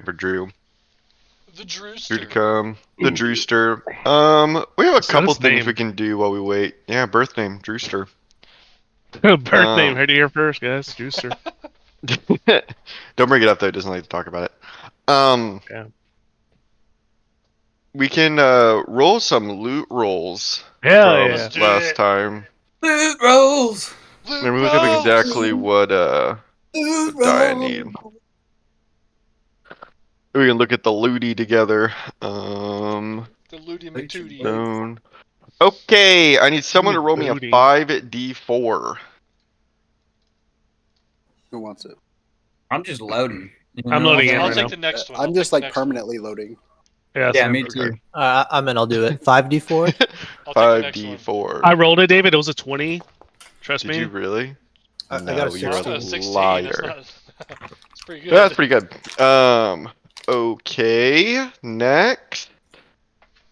for Drew. The Drew to Drewster. come. The Drewster. We have a couple things we can do while we wait. Yeah, birth name, Drewster. Birth name, heard it here first, guys. Juicer. Don't bring it up though, it doesn't like to talk about it. Yeah. We can roll some loot rolls Hell from yeah. last time. Loot rolls. Let me look up exactly what Loot die I rolls. need. We can look at the looty together. The Looty McTooty. Stone. Okay, I need someone to roll me a Booty. 5d4. Who wants it? I'm just loading. I'm loading in I'll right take now. the next one. I'm I'll just take like the next one. permanently loading. Yeah, Yeah, same. me too. I'm in. I'll do it. 5d4. I'll take the next one. 5d4. I rolled it, David. It was a 20. Trust Did me. you really? I No, got a you're 16. a 16. liar. It's pretty good. That's pretty good. Okay. Next.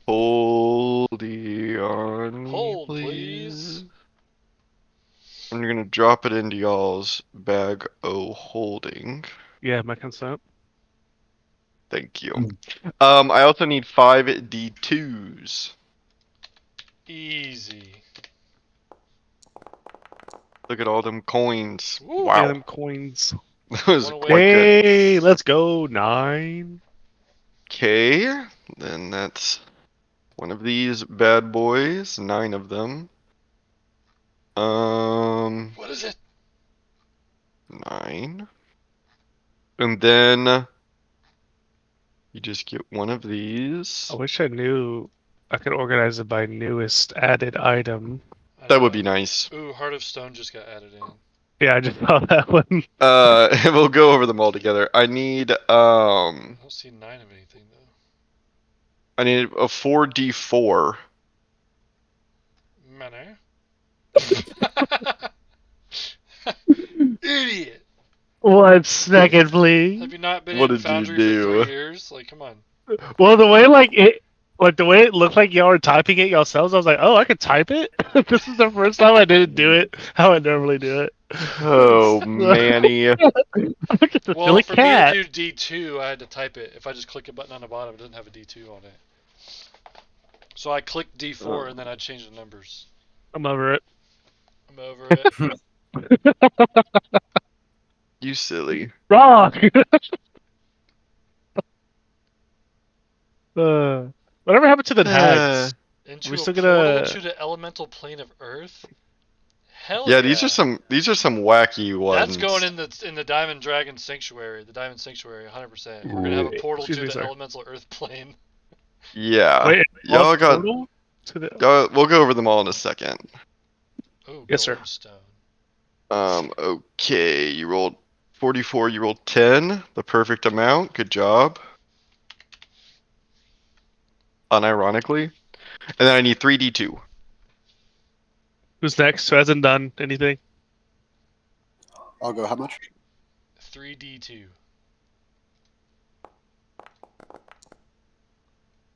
Hold on, Hold, please. please. I'm gonna drop it into y'all's bag o' holding. Yeah, my consent. Thank you. I also need 5d2s. Easy. Look at all them coins. Woo. Wow. Them coins. That was One away. quite good. Hey, let's go. 9. Okay, then that's one of these bad boys. 9 of them. What is it? 9. And then you just get one of these. I wish I knew I could organize it by newest added item. That would be nice. Ooh, Heart of Stone just got added in. Yeah, I just saw that one. We'll go over them all together. I need I don't see 9 of anything though. I need a 4d4. Manner. Idiot. 1 second, please. Have you not been What in did you Foundry do? for 3 years? Like, come on. Well, the way the way it looked like y'all were typing it yourselves, I was like, oh, I could type it. This is the first time I didn't do it how I normally do it. Oh, Manny. Look at the Well, silly for cat. me to do D2, I had to type it. If I just click a button on the bottom, it doesn't have a D2 on it. So I clicked D4 and then I changed the numbers. I'm over it. I'm over it. You silly. Wrong. Whatever happened to the tags? Into we a still portal gonna- to the elemental plane of Earth. Hell Yeah, these are some wacky ones. That's going in the Diamond Dragon Sanctuary, the Diamond Sanctuary, 100%. We're gonna have a portal Excuse to me, the sir. elemental Earth plane. Yeah. Wait, Y'all got. portal to the... We'll go over them all in a second. Oh, Yes, sir. Goldstone. Okay, you rolled 44, you rolled 10, the perfect amount. Good job. Unironically. And then I need 3d2. Who's next? Who hasn't done anything? I'll go. How much? 3D2.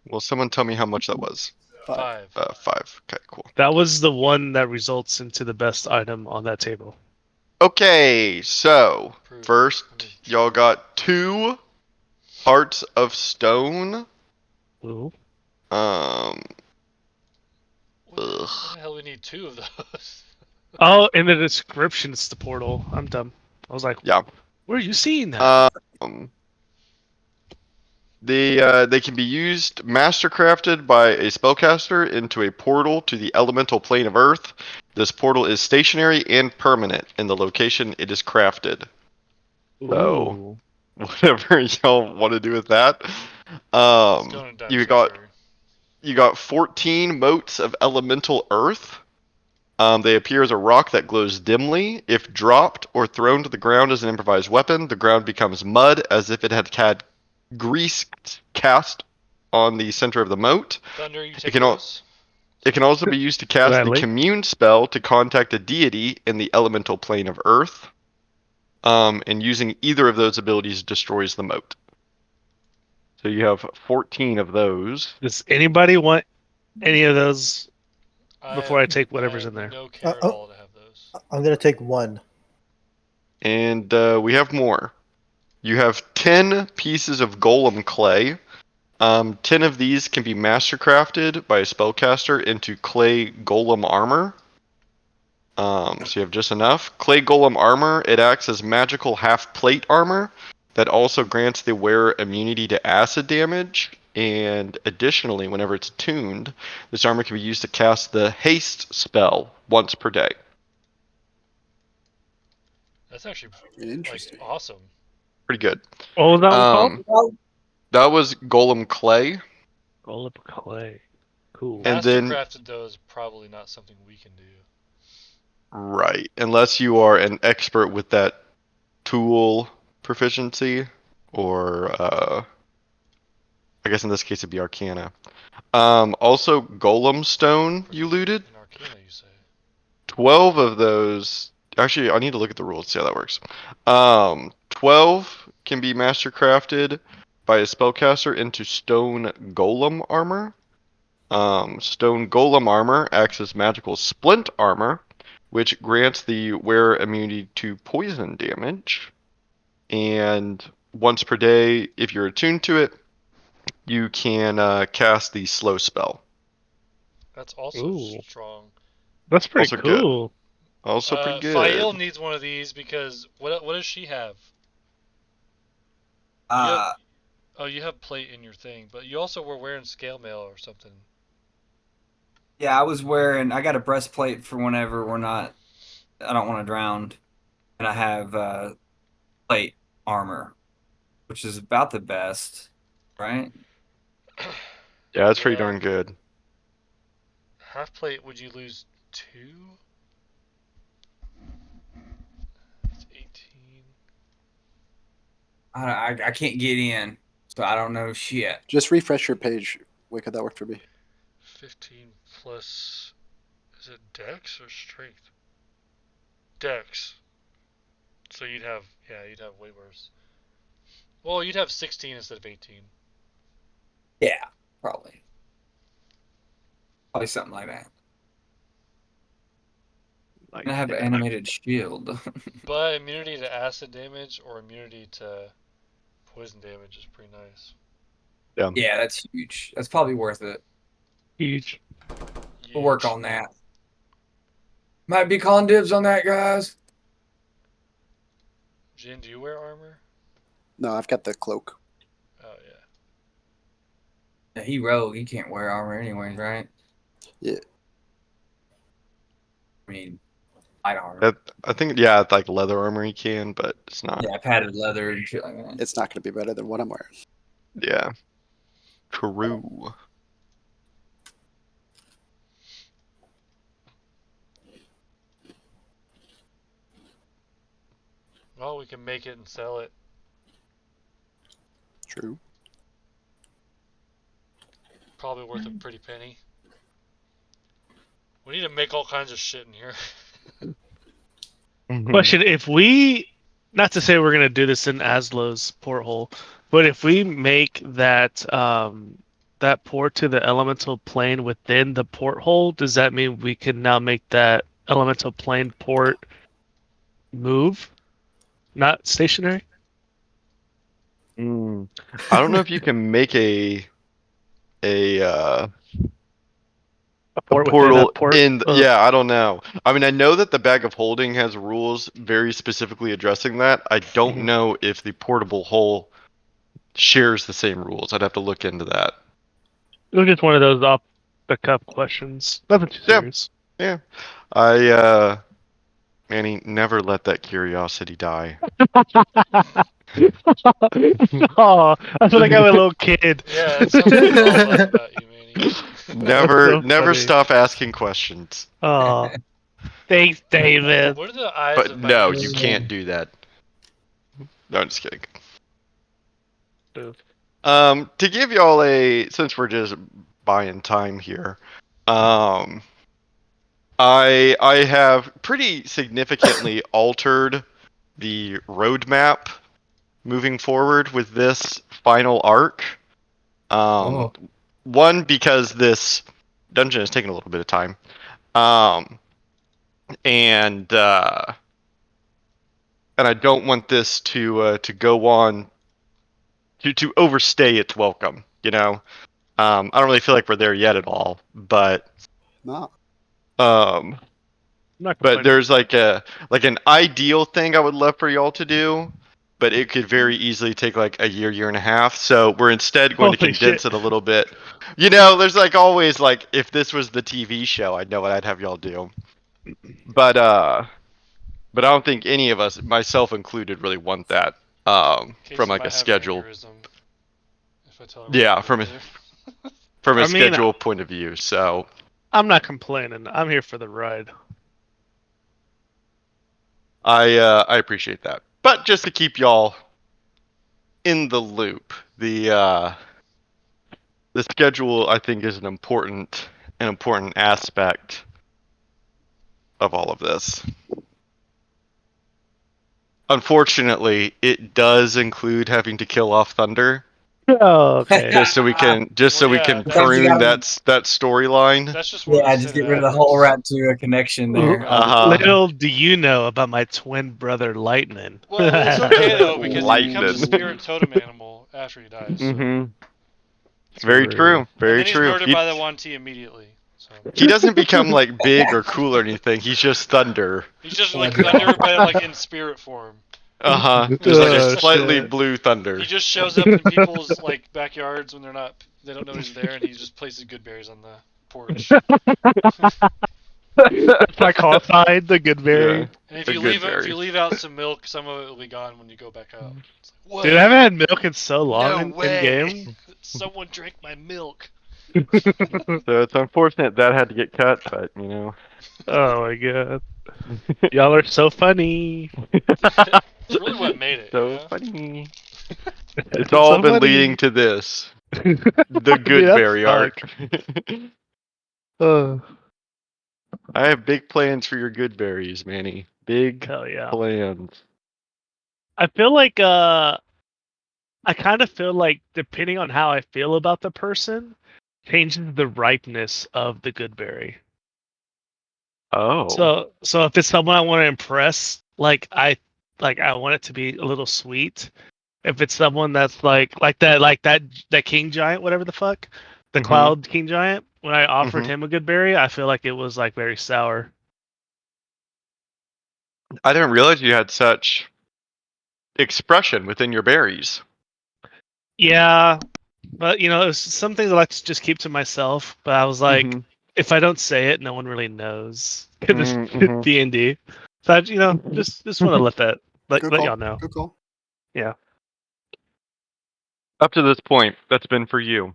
Will someone tell me how much that was? 5. 5. Okay, cool. That was the one that results into the best item on that table. Okay, so Prove. first, y'all got 2 hearts of stone. Ooh. Ugh. What the hell we need 2 of those? Oh, in the description, it's the portal. I'm dumb. I was like, Yeah. where are you seeing that? They can be used, mastercrafted by a spellcaster into a portal to the elemental plane of Earth. This portal is stationary and permanent in the location it is crafted. So, Ooh. whatever y'all want to do with that. You got 14 motes of elemental Earth. They appear as a rock that glows dimly. If dropped or thrown to the ground as an improvised weapon, the ground becomes mud as if it had grease cast on the center of the moat. Thunder, you It take can, those? it can also be used to cast the Gladly. commune spell to contact a deity in the elemental plane of Earth. And using either of those abilities destroys the moat. So you have 14 of those. Does anybody want any of those before I take whatever's in there? No care at all to have those. I'm gonna take 1. And we have more. You have 10 pieces of golem clay. 10 of these can be mastercrafted by a spellcaster into clay golem armor. So you have just enough. Clay golem armor, it acts as magical half-plate armor that also grants the wearer immunity to acid damage. And additionally, whenever it's tuned, this armor can be used to cast the haste spell once per day. That's actually like Interesting. awesome. Pretty good. What was that one called? That was golem clay. Golem clay. Cool. And then- Mastercrafted though is probably not something we can do. Right. Unless you are an expert with that tool proficiency, or I guess in this case it'd be Arcana. Also, Golem Stone you looted. In Arcana, you say? 12 of those. Actually, I need to look at the rules to see how that works. 12 can be mastercrafted by a spellcaster into stone golem armor. Stone golem armor acts as magical splint armor, which grants the wearer immunity to poison damage. And once per day, if you're attuned to it, you can cast the slow spell. That's also Ooh. strong. That's pretty Also good. cool. Also pretty good. Fael needs one of these because what does she have? Uh, Oh, you have plate in your thing, but you also were wearing scale mail or something. yeah, I got a breastplate for whenever I don't want to drown. And I have plate armor, which is about the best, right? Yeah, that's pretty Yeah. darn good. Half plate, would you lose 2? It's 18. I can't get in, so I don't know shit. Just refresh your page. Wicked, that worked for me. 15 plus. Is it dex or strength? Dex. So you'd have way worse. Well, you'd have 16 instead of 18. Yeah, probably something like that. And I have an animated shield. But immunity to acid damage or immunity to poison damage is pretty nice. Yeah, that's huge. That's probably worth it. Huge. We'll work on that. Might be calling dibs on that, guys. Jin, do you wear armor? No, I've got the cloak. Oh yeah. Yeah, he rogue. He can't wear armor anyways, right? Yeah. I mean, light armor. I think, yeah, like leather armor you can, but it's not. Yeah, padded leather and shit like that. It's not going to be better than what I'm wearing. Yeah. True. Well, we can make it and sell it. True. Probably worth a pretty penny. We need to make all kinds of shit in here. Question: if we, not to say we're gonna do this in Aslow's porthole, but if we make that that port to the elemental plane within the porthole, does that mean we can now make that elemental plane port move, not stationary? I don't know if you can make a A port within portal a port. in. Yeah, I don't know. I mean, I know that the bag of holding has rules very specifically addressing that. I don't know if the portable hole shares the same rules. I'd have to look into that. It was just one of those off the cuff questions. Nothing too Yeah. serious. Yeah, Manny, never let that curiosity die. Oh, I feel like I'm a little kid. Yeah, that's something we all love about you, Manny. Never so funny. stop asking questions. Oh, thanks, David. What are the eyes But of my no, ears? you can't do that. No, I'm just kidding. To give y'all since we're just buying time here, I have pretty significantly altered the roadmap moving forward with this final arc. One, because this dungeon is taking a little bit of time. And and I don't want this to go on to overstay its welcome. You know, I don't really feel like we're there yet at all, but No. um, I'm not but complaining. there's like an ideal thing I would love for y'all to do, but it could very easily take like a year and a half. So we're instead going to Holy condense shit. it a little bit. You know, there's like always like if this was the TV show, I'd know what I'd have y'all do. But I don't think any of us, myself included, really want that from Casey like might a have an schedule. aneurysm if I tell her what Yeah, we're gonna do. from a I mean, schedule point of view. So I'm not complaining. I'm here for the ride. I appreciate that. But just to keep y'all in the loop, the schedule I think is an important aspect of all of this. Unfortunately, it does include having to kill off Thunder, Oh, okay. just so we can Well, yeah, Sometimes you prune gotta, that storyline. That's just where the yeah, just sin get rid of the whole happens. rat to a connection there. Little do you know about my twin brother Lightning. Well, it's okay though because he becomes a Lightning. spirit totem animal after he dies. So. Mm-hmm. Very true. And Very then he's true. murdered by the 1T immediately. So. He doesn't become like big or cool or anything. He's just Thunder. He's just like Thunder, but like in spirit form. Just like a Oh, slightly shit. blue Thunder. He just shows up in people's like backyards when they don't know he's there, and he just places good berries on the porch. That's my call sign, the good berry. Yeah. And if A you good if you berry. leave out some milk, some of it will be gone when you go back out. It's like, what? Dude, I haven't had milk in so long No in way. game. Someone drank my milk. So it's unfortunate that had to get cut, but you know. Oh my god. Y'all are so funny. It's really what made it. So You know? funny. It's all so been funny. leading to this. The Dude, good that berry arc. sucked. Uh, I have big plans for your good berries, Manny. Big hell yeah. plans. I feel like I kind of feel like depending on how I feel about the person changes the ripeness of the good berry. Oh. So if it's someone I want to impress, I want it to be a little sweet. If it's someone that's like that king giant, whatever the fuck, the Mhm. cloud king giant, when I offered Mhm. him a good berry, I feel like it was like very sour. I didn't realize you had such expression within your berries. Yeah, but you know, it was some things I like to just keep to myself. But I was like, Mhm. if I don't say it, no one really knows because Mhm. D and D. So I, you know, just want to Good let call. y'all know. Good call. Yeah, Up to this point, that's been for you.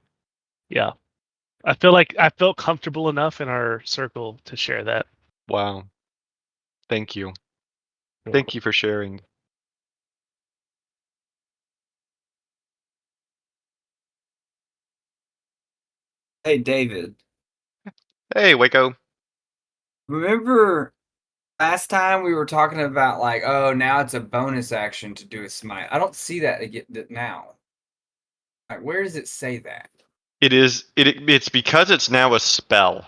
yeah. I feel like I felt comfortable enough in our circle to share that. Wow. Thank you. You're Thank you for sharing. Hey, David, Hey, Waco. remember last time we were talking about like, oh, now it's a bonus action to do a smite. I don't see that now. Like, where does it say that? It's because it's now a spell.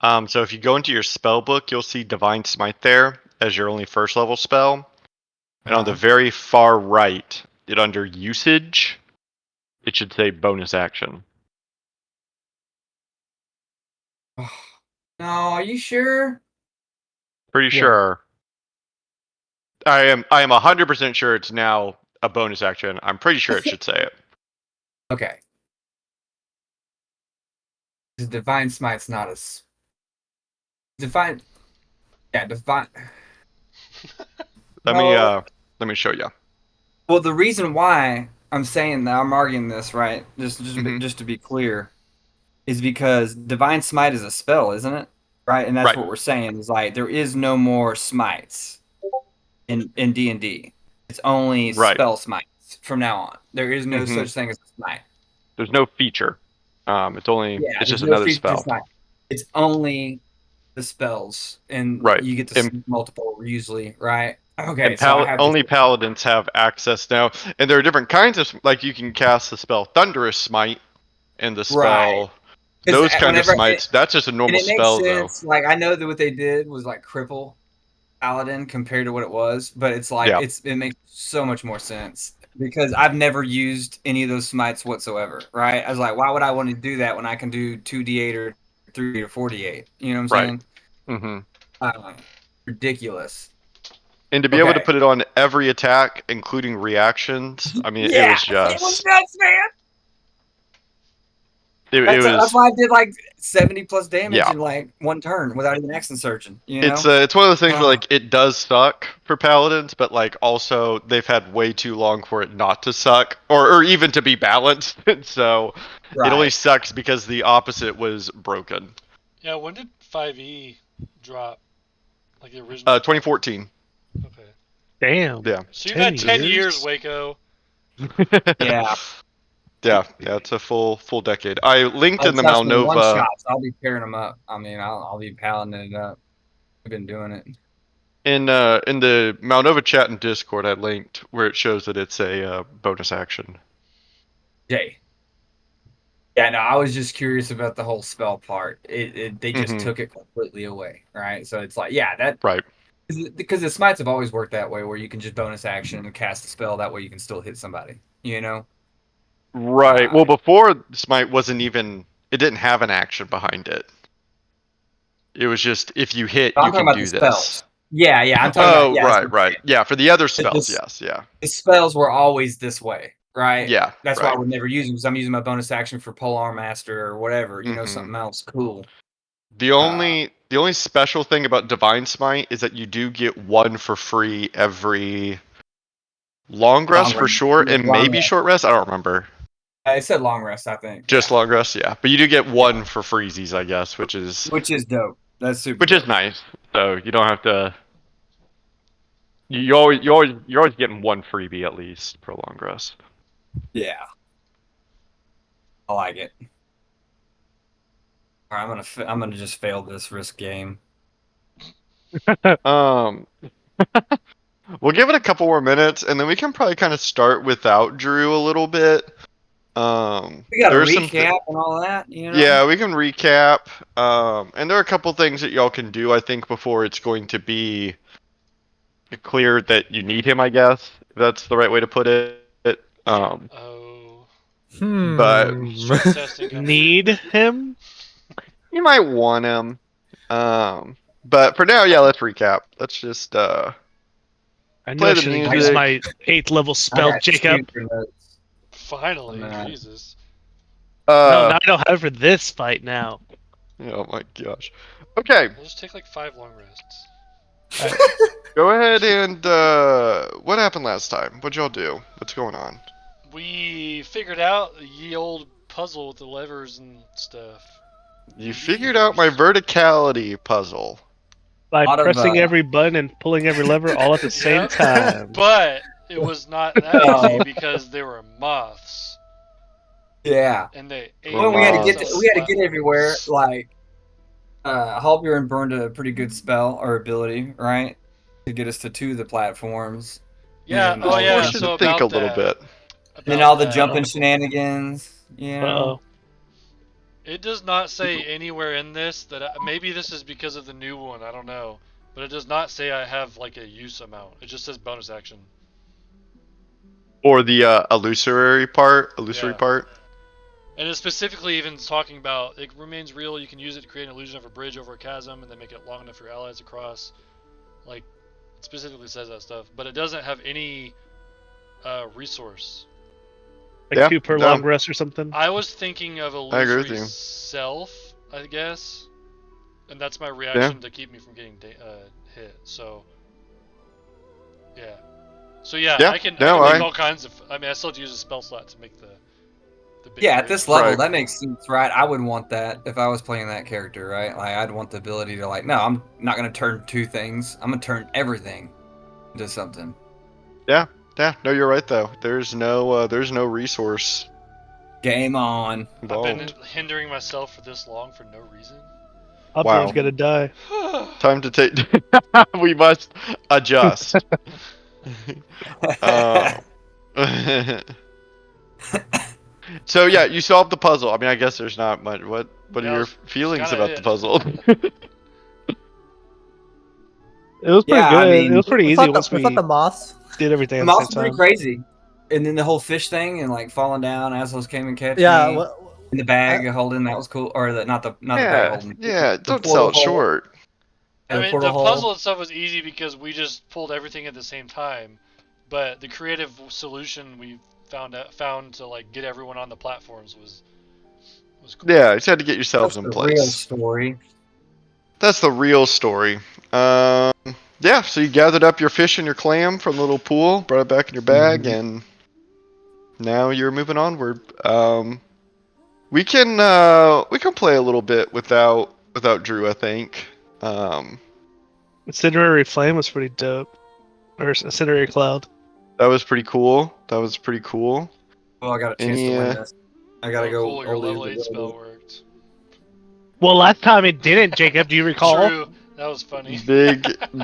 So if you go into your spell book, you'll see Divine Smite there as your only first level spell. And on the very far right, under usage, it should say bonus action. No, are you sure? Pretty sure. I am 100% sure it's now a bonus action. I'm pretty sure it should say it. Okay. The Divine Smite's not a divine. Yeah, divine. Let No. me show you. Well, the reason why I'm saying that I'm arguing this, right? Mhm. Just to be clear, is because Divine Smite is a spell, isn't it? Right, and that's Right. what we're saying is like there is no more smites in D&D. It's only Right. spell smites from now on. There is no Mhm. such thing as a smite. There's no feature. It's Yeah, it's there's just no another feature to spell. smite. It's only the spells, and Right. you get to And multiple usually, right? Okay, And so I have only paladins have access now, and there are different kinds of like you can cast the spell Thunderous Smite and the right. spell those kind of Whenever smites. That's just a and normal it makes spell though. sense. Like I know that what they did was like cripple, Paladin compared to what it was, but it's like Yeah. it makes so much more sense because I've never used any of those smites whatsoever, right? I was like, why would I want to do that when I can do 2d8 or 3 or 48? You know what I'm Right. saying? Mm-hmm. Ridiculous. And to be able to Okay. put it on every attack, including reactions, I mean, it Yeah, was it was just nuts, man. it That's was why I did like 70 plus damage yeah. in like one turn without even accent surgeon. You It's know? it's one of those things where Uh, like it does suck for paladins, but like also they've had way too long for it not to suck or even to be balanced. So it only right. sucks because the opposite was broken. Yeah, when did 5e drop? Like the original? 2014. Okay. Damn. Yeah. So you've 10 had 10 years? years, Waco. Yeah. Yeah, it's a full decade. I linked in the Trust me, one Malnova shots. I'll be tearing them up. I mean, I'll be palading it up. I've been doing it. in the Malnova chat and Discord. I linked where it shows that it's a bonus action. Jay. Yeah, no, I was just curious about the whole spell part. They just Mm-hmm. took it completely away, right? So it's like, yeah, that Right. because the smites have always worked that way, where you can just bonus action and cast a spell. That way, you can still hit somebody. You know? Right. Well, before Smite wasn't even. It didn't have an action behind it. It was just if you hit, I'm you talking can about the do this. spells. Yeah, yeah, I'm talking about Oh, yeah. That's what right, I'm right. saying. Yeah, for the other The, spells, the, yes, yeah. the spells were always this way, right? Yeah, That's why I right. would never use them because I'm using my bonus action for Polearm Master or whatever. You know, Mm-hmm. something else cool. The only special thing about Divine Smite is that you do get one for free every long rest Long for rest. sure, Yeah, and long maybe rest. short rest. I don't remember. It said long rest, I think. Just Yeah, long rest, yeah. But you do get yeah, one for freezies, I guess, which is dope. That's super which is dope. nice. So you don't have to. You're always getting one freebie at least for long rest. Yeah, I like it. All right, I'm gonna just fail this risk game. Um, we'll give it a couple more minutes, and then we can probably kind of start without Drew a little bit. We got a There's some. recap and all that, you know. Yeah, we can recap. And there are a couple things that y'all can do, I think, before it's going to be clear that you need him, I guess. If that's the right way to put it. Oh. But Stress testing coming. Need him? you might want him. But for now, yeah, let's recap. Let's just I knew play I the should have used music. my 8th level I spell, got Jacob. super notes on Finally, that. Jesus. No, Uh, now I don't have it for this fight now. oh my gosh. Okay, We'll just take like 5 long rests. go ahead and what happened last time? What'd y'all do? What's going on? We figured out the ye old puzzle with the levers and stuff. You figured out my verticality puzzle. By Lot of, pressing every button and pulling every lever all at the same Yep. time. But it was not that easy because there were moths Yeah. and they ate Well, Well, we had to moths. get some we had to get everywhere. platforms. Like, Halbjorn burned a pretty good spell or ability, right, to get us to 2 of the platforms. Yeah. And Oh all yeah. Force the, you So to think about a little that. bit. and About all the that. jumping shenanigans. You know. Uh-oh. It does not say anywhere in this that maybe this is because of the new one. I don't know, but it does not say I have like a use amount. It just says bonus action. Or the illusory part. Yeah. Part. And it's specifically even talking about it remains real. You can use it to create an illusion of a bridge over a chasm, and then make it long enough for your allies to cross. Like, it specifically says that stuff, but it doesn't have any resource. Like Yeah, 2 per no. long rest or something? I was thinking of I agree with illusory you. self, I guess, and that's my reaction to keep me from getting hit. So, yeah. So yeah, Yeah, I can no, make I- all kinds of. I mean, I still have to use a spell slot to make the big Yeah, at bridge. this level, Right. that makes sense, right? I would want that if I was playing that character, right? Like, I'd want the ability to, like, no, I'm not going to turn 2 things. I'm going to turn everything into something. Yeah, no, you're right though. There's no resource Game on. I've been involved. hindering myself for this long for no reason. Upload's Wow. gonna die. Time to take. We must adjust. So yeah, you solved the puzzle. I mean, I guess there's not much. What Yeah, are your it's feelings kinda about the it. puzzle? It was pretty Yeah, I good. It mean, was pretty We easy fought once we fought we the moths. did everything the at the same moth's pretty time. crazy. And then the whole fish thing and like falling down, assholes came and catch Yeah, me. In the bag holding, that was cool. Or not the bag Yeah, holding. yeah. The Don't sell portal it hole. short. I The mean, portal the hole. puzzle itself was easy because we just pulled everything at the same time. But the creative solution we found to like get everyone on the platforms was cool. Yeah, you just had to get yourselves That's in the real place. story. That's the real story. Yeah, so you gathered up your fish and your clam from the little pool, brought it back in your bag, Mhm. and now you're moving onward. We can play a little bit without Drew, I think. Incendiary Flame was pretty dope. Or Incendiary Cloud. That was pretty cool. That was pretty cool. Well, I got a chance to Any win this. I gotta Oh, go. cool! Your Oldie level but 8 spell goldie. worked. Well, last time it didn't, Jacob. Do you recall? True. That was funny.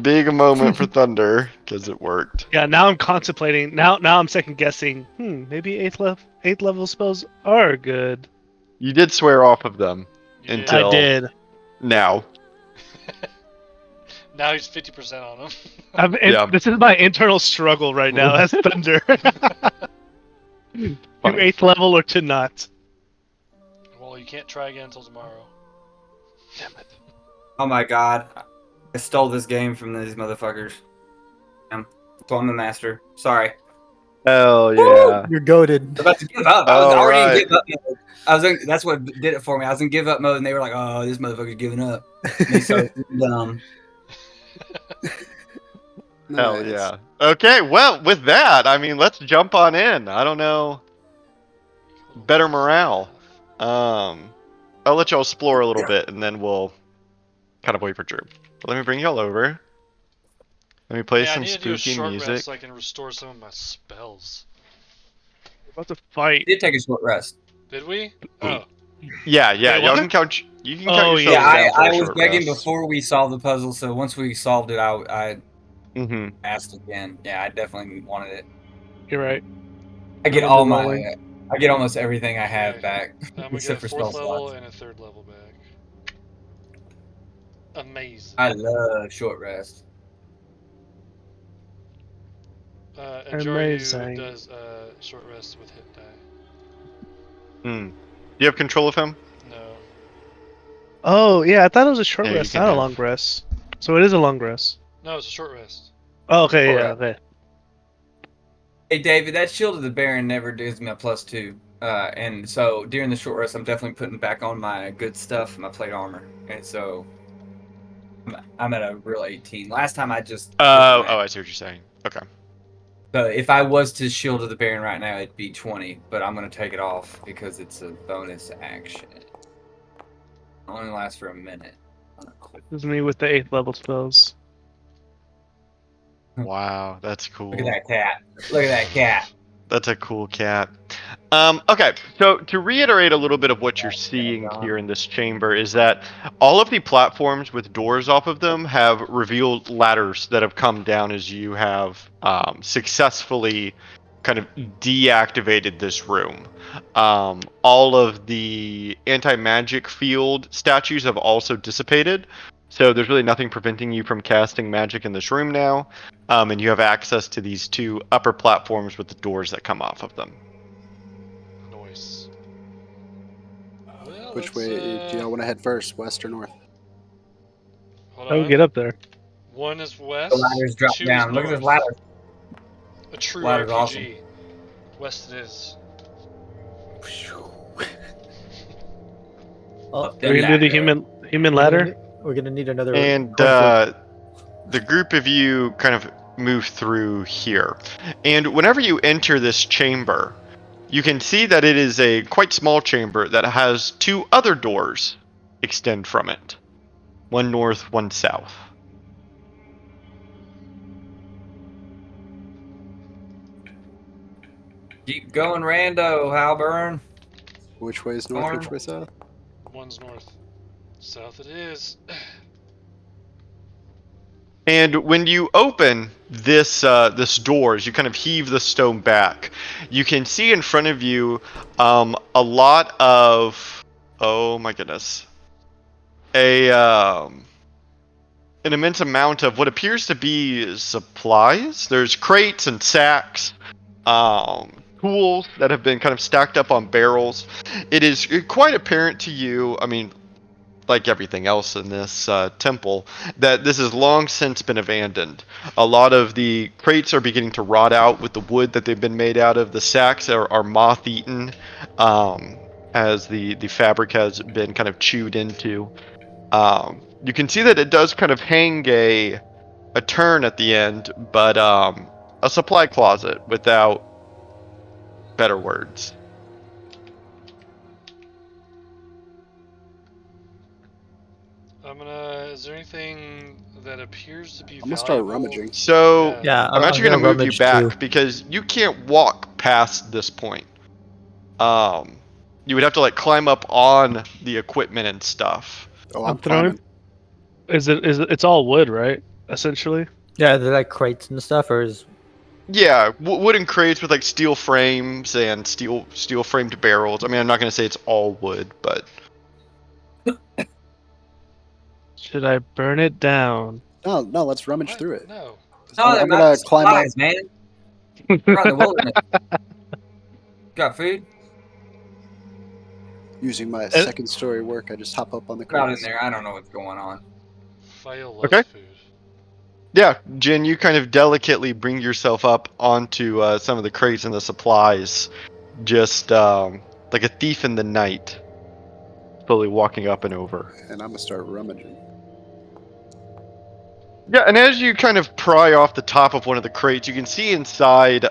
big moment for Thunder because it worked. Yeah. Now I'm contemplating. Now I'm second guessing. Maybe eighth level spells are good. You did swear off of them You did. I until did. now. Now he's 50% on him. Yeah. This is my internal struggle right now as Thunder. To Funny. eighth level or to not. Well, you can't try again until tomorrow. Damn it. Oh my god. I stole this game from these motherfuckers. So I'm the master. Sorry. Hell yeah. You're goaded. I was about to give up. I was All already right. in give up mode. That's what did it for me. I was in give up mode and they were like, oh, this motherfucker's giving up. And they started dumb. Hell Nice. yeah. Okay, well, with that, I mean, let's jump on in. I don't know. Better morale. I'll let y'all explore a little bit, and then we'll kind of wait for Drew. But let me bring y'all over. Let me play Hey, I some need to do a spooky short music. rest so I can restore some of my spells. We're about to fight. Did take a short rest. Did we? Oh. Yeah, Wait, y'all what? can count. You can Oh, count yeah. yourselves Yeah, down for I a was short begging rest. before we solved the puzzle, so once we solved it, I Mm-hmm. asked again. Yeah, I definitely wanted it. You're right. I get Numbers all are my, rolling. I get almost everything I have Okay. back, I'm gonna except get for a 4th spell level slots. and a 3rd level back. Amazing. I love short rest. And Jory Amazing. does short rest with hit die. Do you have control of him? No. Oh, yeah. I thought it was a short Yeah, you rest, can not a have. long rest. So it is a long rest. No, it's a short rest. Oh, okay, Short yeah, rest. okay. Hey David, that Shield of the Baron never gives me a +2. And so during the short rest, I'm definitely putting back on my good stuff, my plate armor. And so I'm at a real 18. Last time I just took Oh, my- I see what you're saying. Okay. So if I was to Shield of the Baron right now, it'd be 20, but I'm gonna take it off because it's a bonus action. It only lasts for a minute. This is me with the 8th level spells. Wow, that's cool. Look at that cat. Look at that cat. That's a cool cat. Okay, so to reiterate a little bit of what you're seeing here in this chamber is that all of the platforms with doors off of them have revealed ladders that have come down as you have successfully kind of deactivated this room. All of the anti-magic field statues have also dissipated, so there's really nothing preventing you from casting magic in this room now. And you have access to these two upper platforms with the doors that come off of them. Nice. Well, Which let's, way do y'all want to head first, west or north? Hold How do we on. get up there? 1 is west. The ladders drop 2 down. Is Look at this north. ladder. A true Ladder's RPG. awesome. West it is. Oh, Are we gonna do the human ladder? we're gonna need another. And cornfield. the group of you kind of move through here. And whenever you enter this chamber, you can see that it is a quite small chamber that has two other doors extend from it. One north, one south. Keep going, Rando, Halburn. Which way is north? North. Which way south? 1's north. South it is. And when you open this door, as you kind of heave the stone back, you can see in front of you a lot of, oh my goodness, a an immense amount of what appears to be supplies. There's crates and sacks, tools that have been kind of stacked up on barrels. It is quite apparent to you, I mean, like everything else in this temple, that this has long since been abandoned. A lot of the crates are beginning to rot out with the wood that they've been made out of. The sacks are moth-eaten, as the fabric has been kind of chewed into. You can see that it does kind of hang a turn at the end, but a supply closet without better words. Is there anything that appears to be I'm gonna start valuable? rummaging. So Yeah, I'm I'm actually gonna going to move you rummage back too. because you can't walk past this point. You would have to like climb up on the equipment and stuff. Oh, I'm I'm throwing. climbing. It's all wood, right? Essentially. Yeah, they're like crates and stuff, or is Yeah, wooden crates with like steel frames and steel framed barrels. I mean, I'm not going to say it's all wood, but Should I burn it down? No, no, let's rummage What? through it. No. No, they're I'm not gonna climb up. supplies, man. We're out in the wilderness. Got food? Using my Uh, second story work, I just hop up on the We're out in crates. there. I don't know what's going on. File loves Okay. food. yeah, Jin, you kind of delicately bring yourself up onto some of the crates and the supplies, just like a thief in the night, slowly walking up and over. And I'm gonna start rummaging. Yeah, and as you kind of pry off the top of one of the crates, you can see inside,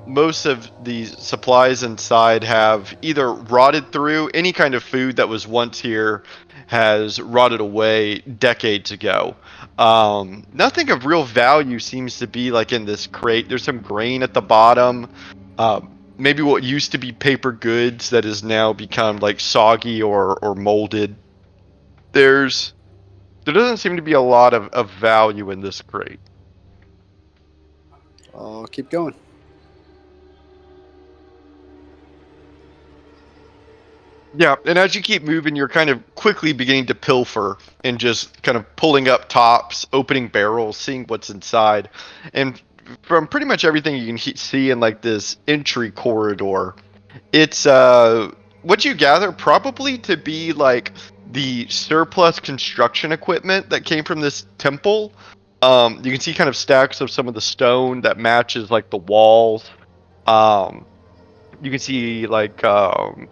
most of the supplies inside have either rotted through. Any kind of food that was once here has rotted away decades ago. Nothing of real value seems to be like in this crate. There's some grain at the bottom. Maybe what used to be paper goods that has now become like soggy or molded. There doesn't seem to be a lot of value in this crate. I'll keep going. Yeah, and as you keep moving, you're kind of quickly beginning to pilfer and just kind of pulling up tops, opening barrels, seeing what's inside. And from pretty much everything you can see in like this entry corridor, it's what you gather probably to be like the surplus construction equipment that came from this temple. You can see kind of stacks of some of the stone that matches like the walls. Um, you can see like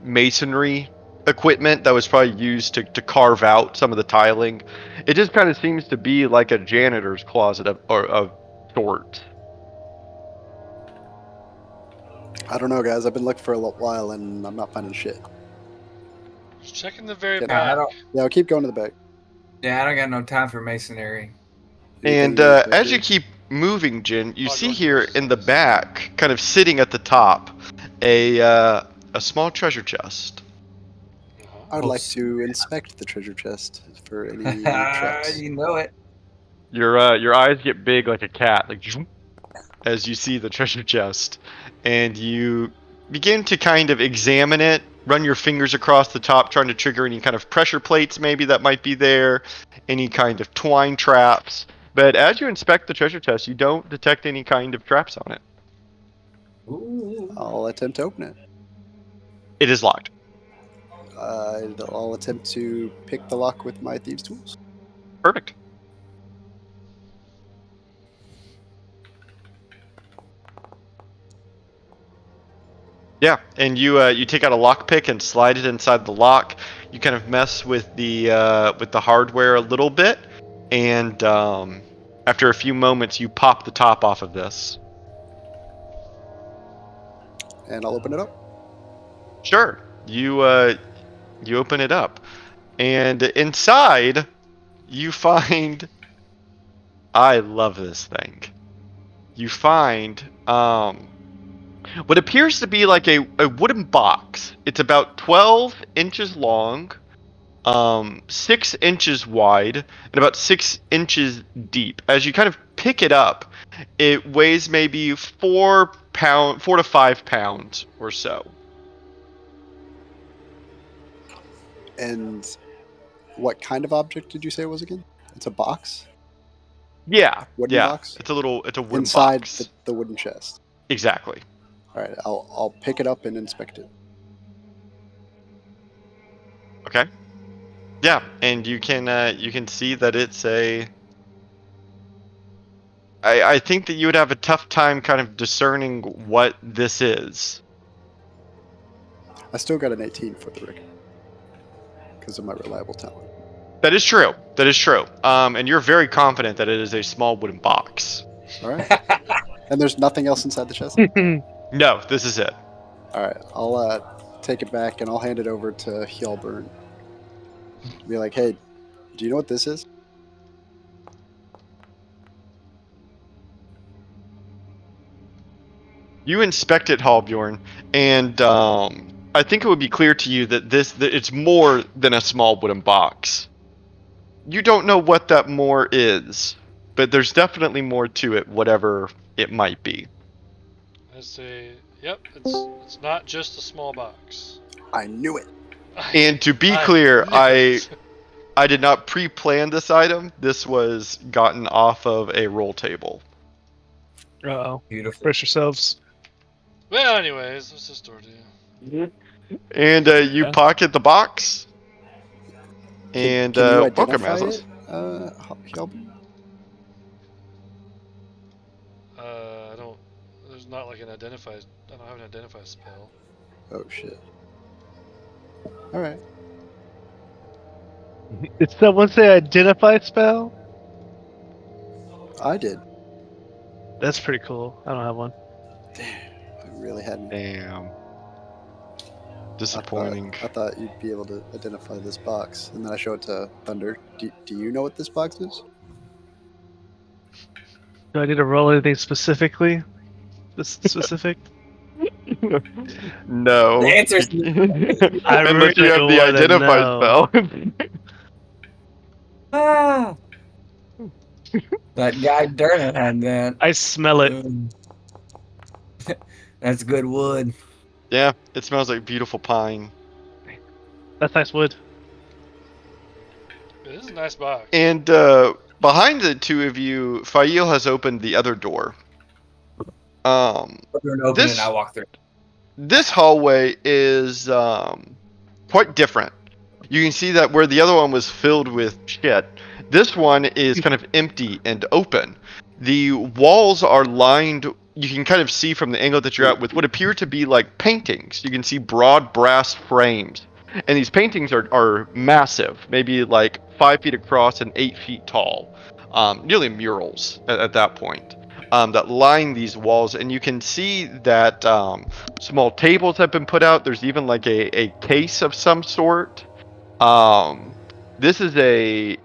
masonry equipment that was probably used to carve out some of the tiling. It just kind of seems to be like a janitor's closet of sorts. I don't know, guys. I've been looking for a little while and I'm not finding shit. Just checking the very Yeah, back. Yeah, I'll keep going to the back. Yeah, I don't got no time for masonry. And Anything you guys as do? you keep moving, Jin, you see Hogwarts here uses in the those. back, kind of sitting at the top, a small treasure chest. Uh-huh. I would Oh, like s- to inspect the treasure chest for any traps. You know it. Your eyes get big like a cat, like as you see the treasure chest, and you begin to kind of examine it, run your fingers across the top, trying to trigger any kind of pressure plates maybe that might be there, any kind of twine traps. But as you inspect the treasure chest, you don't detect any kind of traps on it. Ooh. I'll attempt to open it. It is locked. I'll attempt to pick the lock with my thieves' tools. Perfect. Yeah, and you take out a lockpick and slide it inside the lock. You kind of mess with the hardware a little bit, and after a few moments, you pop the top off of this. And I'll open it up. Sure, you open it up, and inside you find. I love this thing. You find what appears to be like a wooden box. It's about 12 inches long, 6 inches wide, and about 6 inches deep. As you kind of pick it up, it weighs maybe 4 to 5 pounds or so. And what kind of object did you say it was again? It's a box? Yeah, wooden yeah. box? It's a wooden Inside box. the wooden chest. Exactly. All right, I'll pick it up and inspect it. Okay. Yeah, and you can see that it's a. I think that you would have a tough time kind of discerning what this is. I still got an 18 for the record because of my reliable talent. That is true. That is true. And you're very confident that it is a small wooden box. All right. And there's nothing else inside the chest? No, this is it. All right. I'll take it back and I'll hand it over to Hjalburn. Be like, hey, do you know what this is? You inspect it, Halbjorn, and I think it would be clear to you that that it's more than a small wooden box. You don't know what that more is, but there's definitely more to it, whatever it might be. I say, yep, it's not just a small box. I knew it. And to be I clear, knew I it. I did not pre-plan this item. This was gotten off of a roll table. Uh-oh. Beautiful. Brace yourselves. Well, anyways, what's this door do? And you Yeah. pocket the box. And Can you welcome, identify Aslas. it, Hjalburn? I don't. There's not like an identify. I don't have an identify spell. Oh, shit. All right. Did someone say identify spell? I did. That's pretty cool. I don't have one. I really hadn't. Damn. I Disappointing. thought you'd be able to identify this box. And then I show it to Thunder. Do you know what this box is? Do I need to roll anything specifically? Specific? No. The answer's I Unless you really have the wanna identify know. spell. ah. That guy Durnan had that. I smell it. That's good wood. Yeah, it smells like beautiful pine. That's nice wood. This is a nice box. And behind the two of you, Fail has opened the other door. We're going to open it This and I walk through. this hallway is quite different. You can see that where the other one was filled with shit, this one is kind of empty and open. The walls are lined, you can kind of see from the angle that you're at, with what appear to be like paintings. You can see broad brass frames. And these paintings are massive, maybe like 5 feet across and 8 feet tall. Nearly murals at that point. That line these walls, and you can see that small tables have been put out. There's even like a case of some sort. This is a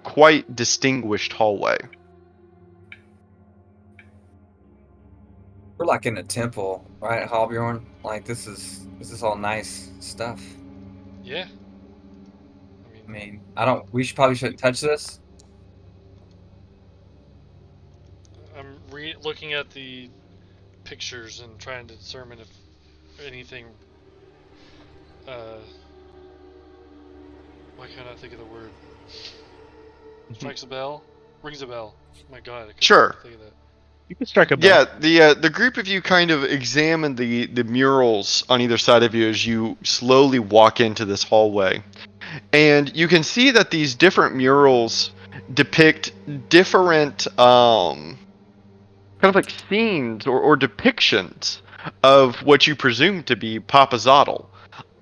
quite distinguished hallway. We're like in a temple, right, Halbjorn? Like this is all nice stuff. Yeah. I mean, we probably shouldn't touch this. I'm looking at the pictures and trying to determine if anything. Why can't I think of the word? Strikes a bell? Rings a bell. My god, I couldn't Sure. think of that. You can strike a bell. Yeah, the group of you kind of examine the murals on either side of you as you slowly walk into this hallway. And you can see that these different murals depict different kind of like scenes or depictions of what you presume to be Papazotl.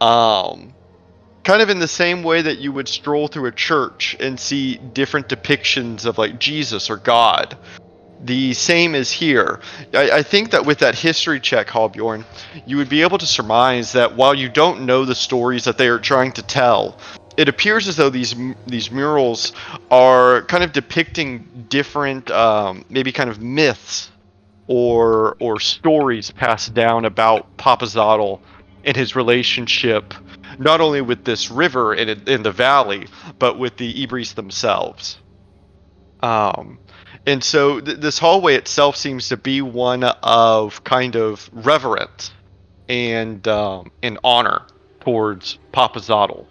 Kind of in the same way that you would stroll through a church and see different depictions of like Jesus or God. The same is here. I think that with that history check, Halbjorn, you would be able to surmise that while you don't know the stories that they are trying to tell, it appears as though these murals are kind of depicting different, maybe kind of myths or stories passed down about Papazotl and his relationship, not only with this river in the valley, but with the Ibris themselves. And so this hallway itself seems to be one of kind of reverence and honor towards Papazotl.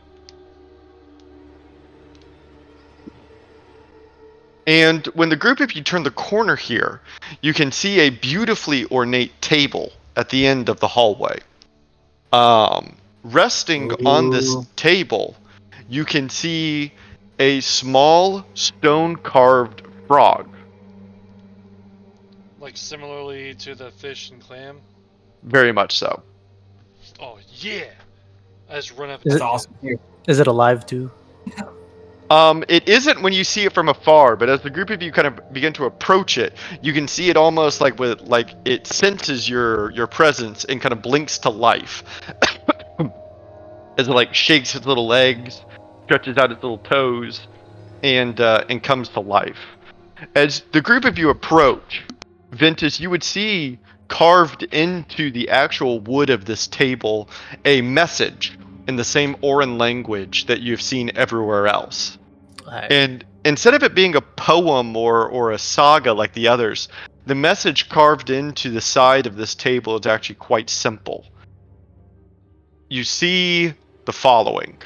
And when the group of you turn the corner here, you can see a beautifully ornate table at the end of the hallway. Resting on this Ooh. table, you can see a small stone-carved frog. Like similarly to the fish and clam. Very much so. Oh yeah! I just run up. Is That's it- awesome. Here. Is it alive too? It isn't when you see it from afar, but as the group of you kind of begin to approach it, you can see it almost like it senses your presence and kind of blinks to life. As it like shakes its little legs, stretches out its little toes, and comes to life. As the group of you approach, Ventus, you would see carved into the actual wood of this table a message in the same Oran language that you've seen everywhere else. Alright. And instead of it being a poem or a saga like the others, the message carved into the side of this table is actually quite simple. You see the following.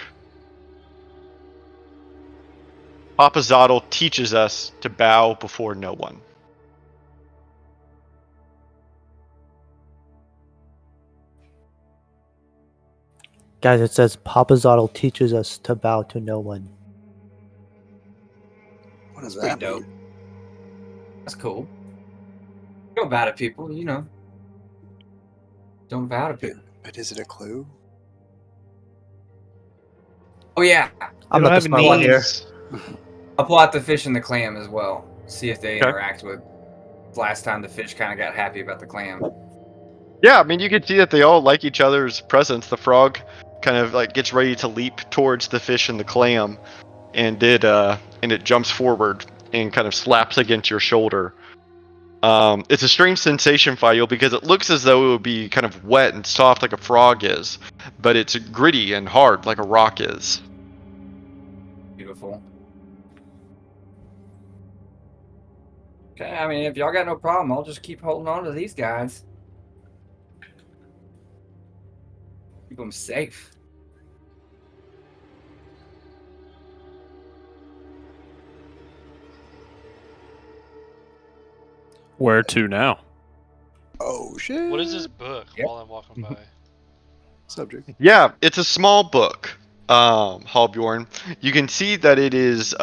Papa Zottel teaches us to bow before no one. Guys, it says Papa Zottel teaches us to bow to no one. What does Pretty that dope. mean? That's cool. Don't bow to people, you know. Don't bow to But, people. but is it a clue? Oh yeah, I'm They not don't the have smart one here. names. I'll pull out the fish and the clam as well. See if they Okay. interact with. Last time the fish kind of got happy about the clam. Yeah, I mean, you can see that they all like each other's presence. The frog kind of like gets ready to leap towards the fish and the clam, and it jumps forward and kind of slaps against your shoulder. It's a strange sensation for you because it looks as though it would be kind of wet and soft like a frog is, but it's gritty and hard like a rock is. Beautiful. Okay, I mean, if y'all got no problem, I'll just keep holding on to these guys. Keep them safe. Where to now? Oh shit! What is this book Yep. while I'm walking by? subject? Yeah, it's a small book, Halbjorn. You can see that it is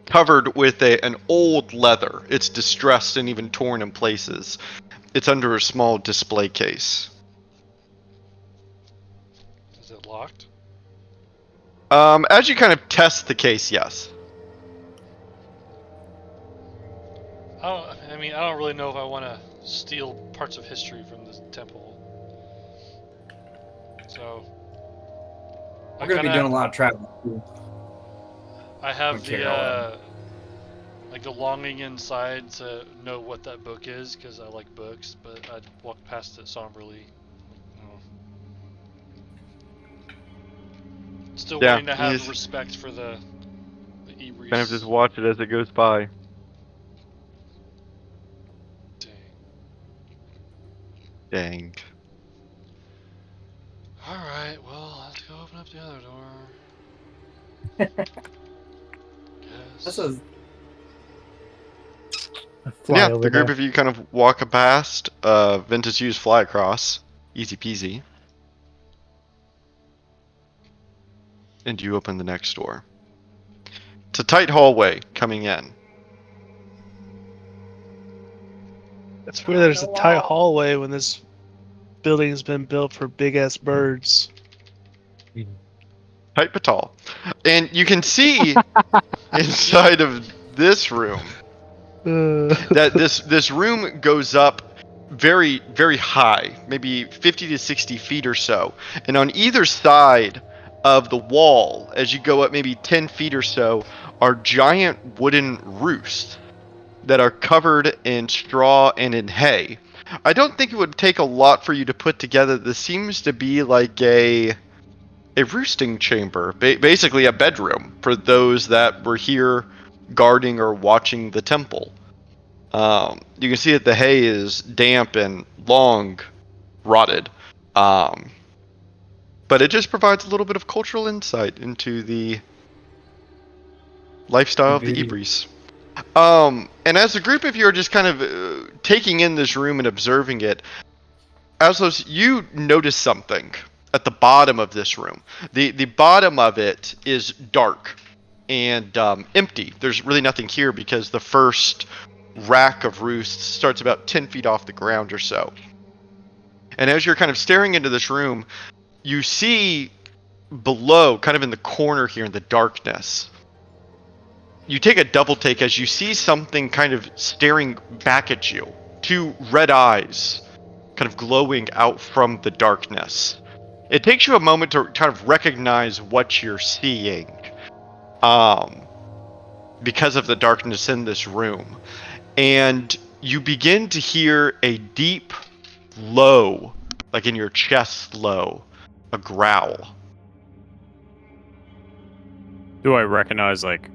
covered with an old leather. It's distressed and even torn in places. It's under a small display case. Is it locked? As you kind of test the case, yes. I mean, I don't really know if I want to steal parts of history from this temple. So We're gonna be doing a lot of traveling. I have Don't care how like the longing inside to know what that book is because I like books, but I walked past it somberly. You know. Still Yeah, wanting to you have just respect for the Ebrees. kind of just watch it as it goes by. Dang. Dang. All right, well, let's go open up the other door. This Guess. is Fly Yeah, over the group there. of you kind of walk past. Ventus use fly across. Easy peasy. And you open the next door. It's a tight hallway coming in. That's where there's a tight hallway when this building's been built for big ass birds. Tight but tall. And you can see inside of this room that this room goes up very, very high, maybe 50 to 60 feet or so. And on either side of the wall, as you go up maybe 10 feet or so, are giant wooden roosts that are covered in straw and in hay. I don't think it would take a lot for you to put together. This seems to be like a roosting chamber, basically a bedroom for those that were here guarding or watching the temple. You can see that the hay is damp and long rotted, but it just provides a little bit of cultural insight into the lifestyle of the Beauty. Ibris. And as a group of you are just kind of taking in this room and observing it, Aslos, you notice something at the bottom of this room. The bottom of it is dark and empty. There's really nothing here because the first rack of roosts starts about 10 feet off the ground or so. And as you're kind of staring into this room, you see below, kind of in the corner here in the darkness, you take a double take as you see something kind of staring back at you. Two red eyes kind of glowing out from the darkness. It takes you a moment to kind of recognize what you're seeing because of the darkness in this room. And you begin to hear a deep low, like in your chest low, a growl. Do I recognize like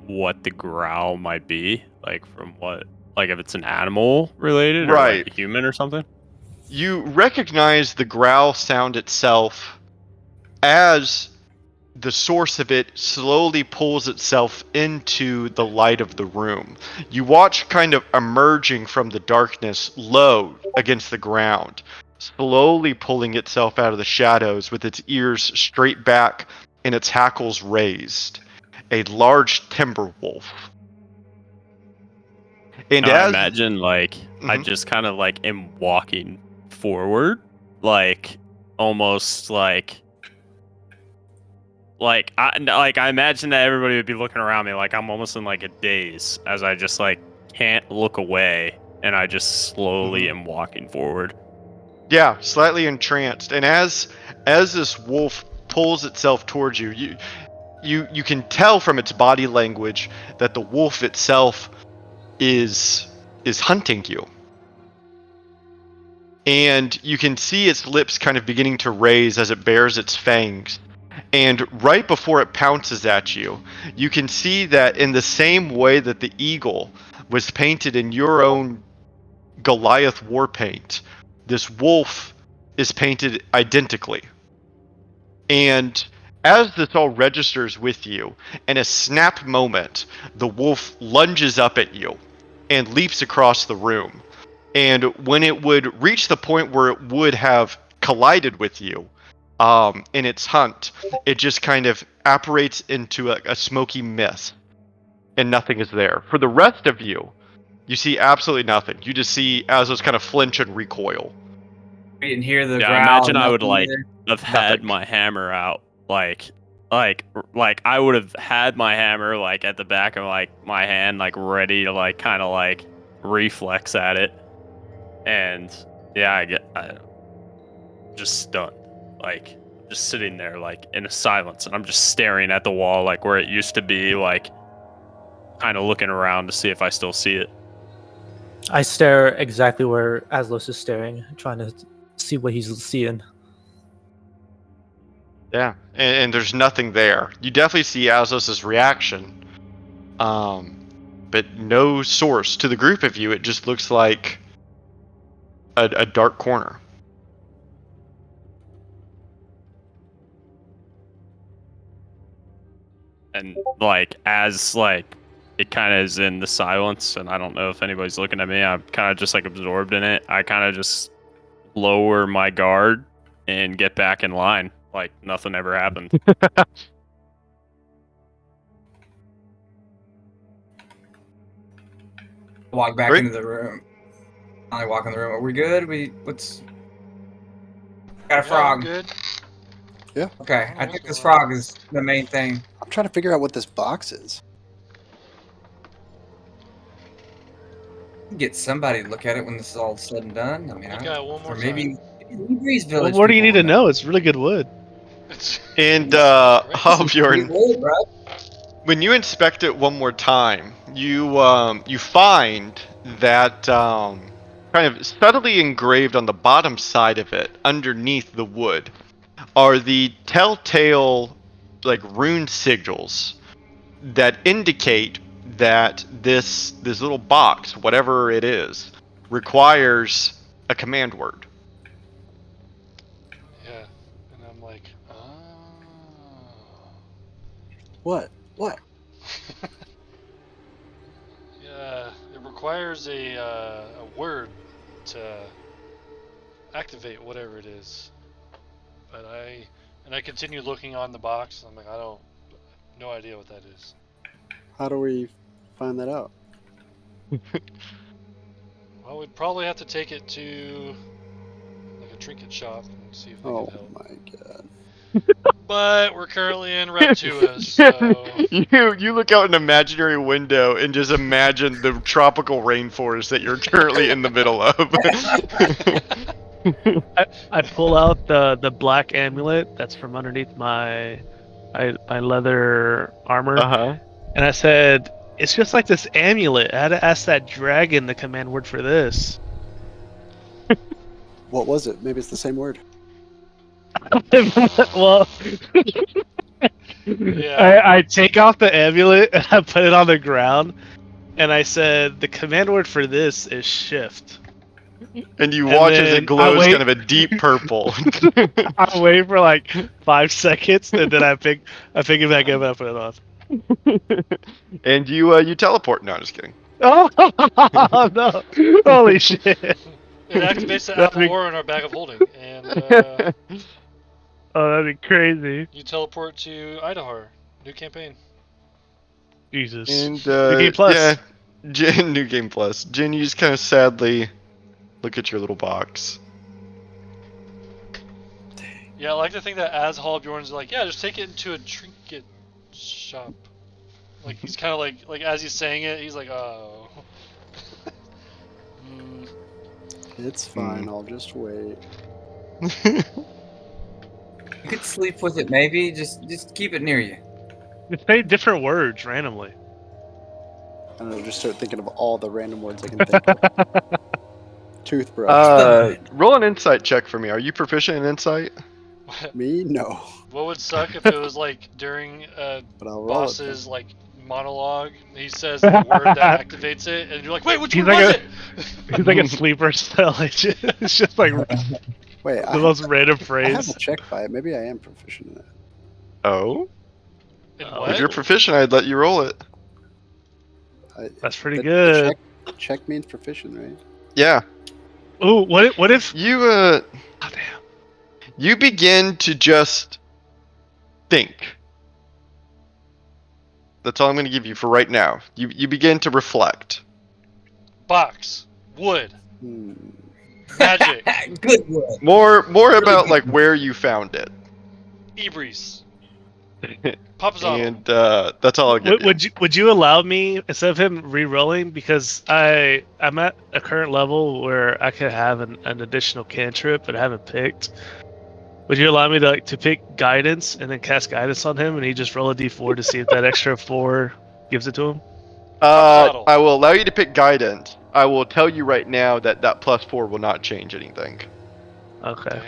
what the growl might be? Like from what? Like if it's an animal related or like Right. a human or something? You recognize the growl sound itself as the source of it slowly pulls itself into the light of the room. You watch kind of emerging from the darkness low against the ground, slowly pulling itself out of the shadows with its ears straight back and its hackles raised. A large timber wolf. And I as imagine like I Mhm. just kind of like am walking forward, like almost I imagine that everybody would be looking around me like I'm almost in like a daze as I just like can't look away and I just slowly am walking forward. Yeah, slightly entranced. And as this wolf pulls itself towards you, you can tell from its body language that the wolf itself is hunting you. And you can see its lips kind of beginning to raise as it bares its fangs. And right before it pounces at you, you can see that in the same way that the eagle was painted in your own Goliath war paint, this wolf is painted identically. And as this all registers with you, in a snap moment, the wolf lunges up at you and leaps across the room. And when it would reach the point where it would have collided with you in its hunt, it just kind of apparates into a smoky mist, and nothing is there. For the rest of you, you see absolutely nothing. You just see Azos kind of flinch and recoil. We didn't hear the Yeah, I growl or imagine I would nothing like either. have had Nothing. my hammer out like I would have had my hammer like at the back of like my hand like ready to like kind of like reflex at it. And yeah, I just stunned. Like just sitting there like in a silence and I'm just staring at the wall like where it used to be, like kind of looking around to see if I still see it. I stare exactly where Aslos is staring, trying to see what he's seeing. Yeah, and there's nothing there. You definitely see Azos' reaction, but no source to the group of you. It just looks like a dark corner. And like as like it kind of is in the silence and I don't know if anybody's looking at me, I'm kind of just like absorbed in it. I kind of just lower my guard and get back in line like nothing ever happened. Walk back Great. into the room. I walk in the room. Are we good? Got a Yeah, I'm frog. good. Okay, I What's think this going on? frog is the main thing. I'm trying to figure out what this box is. Get somebody to look at it when this is all said and done. I mean, Look at it one more or maybe What Breeze more Village. do you need people to will know? It's really good wood. And Great. Bjorn, Wood, bro. when you inspect it one more time, you find that kind of subtly engraved on the bottom side of it, underneath the wood, are the telltale like rune sigils that indicate that this little box, whatever it is, requires a command word. Yeah, and I'm like, oh. What? What? Yeah, it requires a word to activate whatever it is. But I continue looking on the box. I'm like, no idea what that is. How do we find that out? Well, we'd probably have to take it to like a trinket shop and see if they Oh could help. my god. But we're currently in Reptua, so You look out an imaginary window and just imagine the tropical rainforest that you're currently in the middle of. I pull out the black amulet that's from underneath my leather armor, Uh-huh. and I said, "It's just like this amulet. I had to ask that dragon the command word for this." What was it? Maybe it's the same word. Well, Yeah. I take off the amulet and I put it on the ground, and I said, "The command word for this is shift." And you And watch as it then I glows wait. kind of a deep purple. I wait for like 5 seconds, and then I pick it back up and I put it on. And you teleport. No, I'm just kidding. Oh no! Holy shit! It activates the That'd apple be, ore in our bag of holding, and oh, that'd be crazy. you teleport to Idaho. New campaign. Jesus. And New Game Plus. yeah, Jin, New Game Plus. Jin, you just kind of sadly look at your little box. Yeah, I like to think that as Hallbjorn's like, yeah, just take it into a trinket shop. Like he's kind of like as he's saying it, he's like, oh. Mm, It's fine. I'll just wait. You could sleep with it, maybe. Just keep it near you. Just say different words randomly. I don't know. Just start thinking of all the random words I can think of. Toothbrush. Roll an insight check for me. Are you proficient in insight? Me? No. what would suck if it was like during a But I'll roll boss's like monologue, he says the word that activates it, and you're like, wait, which He's one like was a- it? He's like a sleeper cell. It's just like it. Wait, the most random I have phrase. a check by it. Maybe I am proficient in it. Oh? In Oh. what? If you're proficient, I'd let you roll it. That's pretty The good. check means proficient, right? Yeah. Ooh, what if? You Oh, damn. you begin to just think. That's all I'm going to give you for right now. You begin to reflect. Box. Wood. Hmm. Magic. Good one. More about like where you found it. Ibris. Papazotto. And that's all I'll give you. Would you allow me, instead of him re-rolling, because I'm at a current level where I could have an additional cantrip but I haven't picked. Would you allow me to pick guidance and then cast guidance on him and he just roll a d4 to see if that extra 4 gives it to him? Papazotto. I will allow you to pick guidance. I will tell you right now that that +4 will not change anything. Okay. Dang,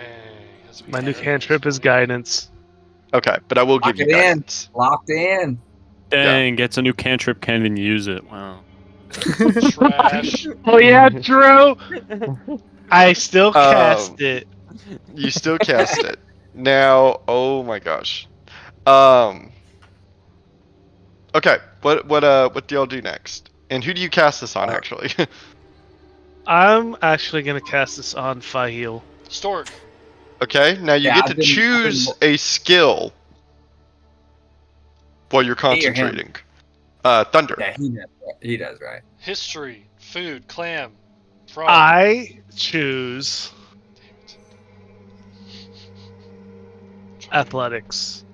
that's My new bad. cantrip is guidance. Okay, but I will Lock give you it in. guidance. Locked in. Dang, gets a new cantrip, can't even use it. Wow. Trash. Oh yeah, Drew. I still cast it. You still cast it. Now, oh my gosh. Okay, what do y'all do next? And who do you cast this on actually? I'm actually gonna cast this on Fahil. Stork. Okay, now you Yeah, get I've to been- choose a skill while you're Me or him? concentrating. Thunder. Yeah, he does, right? History. Food. Clam. Frog. I choose athletics.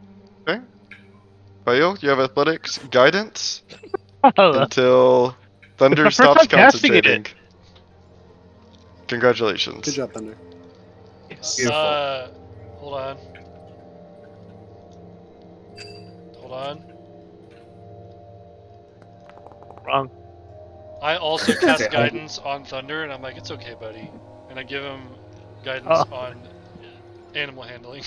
Okay. Fail, you have athletics guidance Oh, until Thunder It's my first stops time casting it. concentrating. Congratulations. Good job, Thunder. yes. Beautiful. Hold on. Hold on. Wrong. I also cast Yeah. guidance on Thunder, and I'm like, it's okay, buddy. And I give him guidance Oh. on animal handling.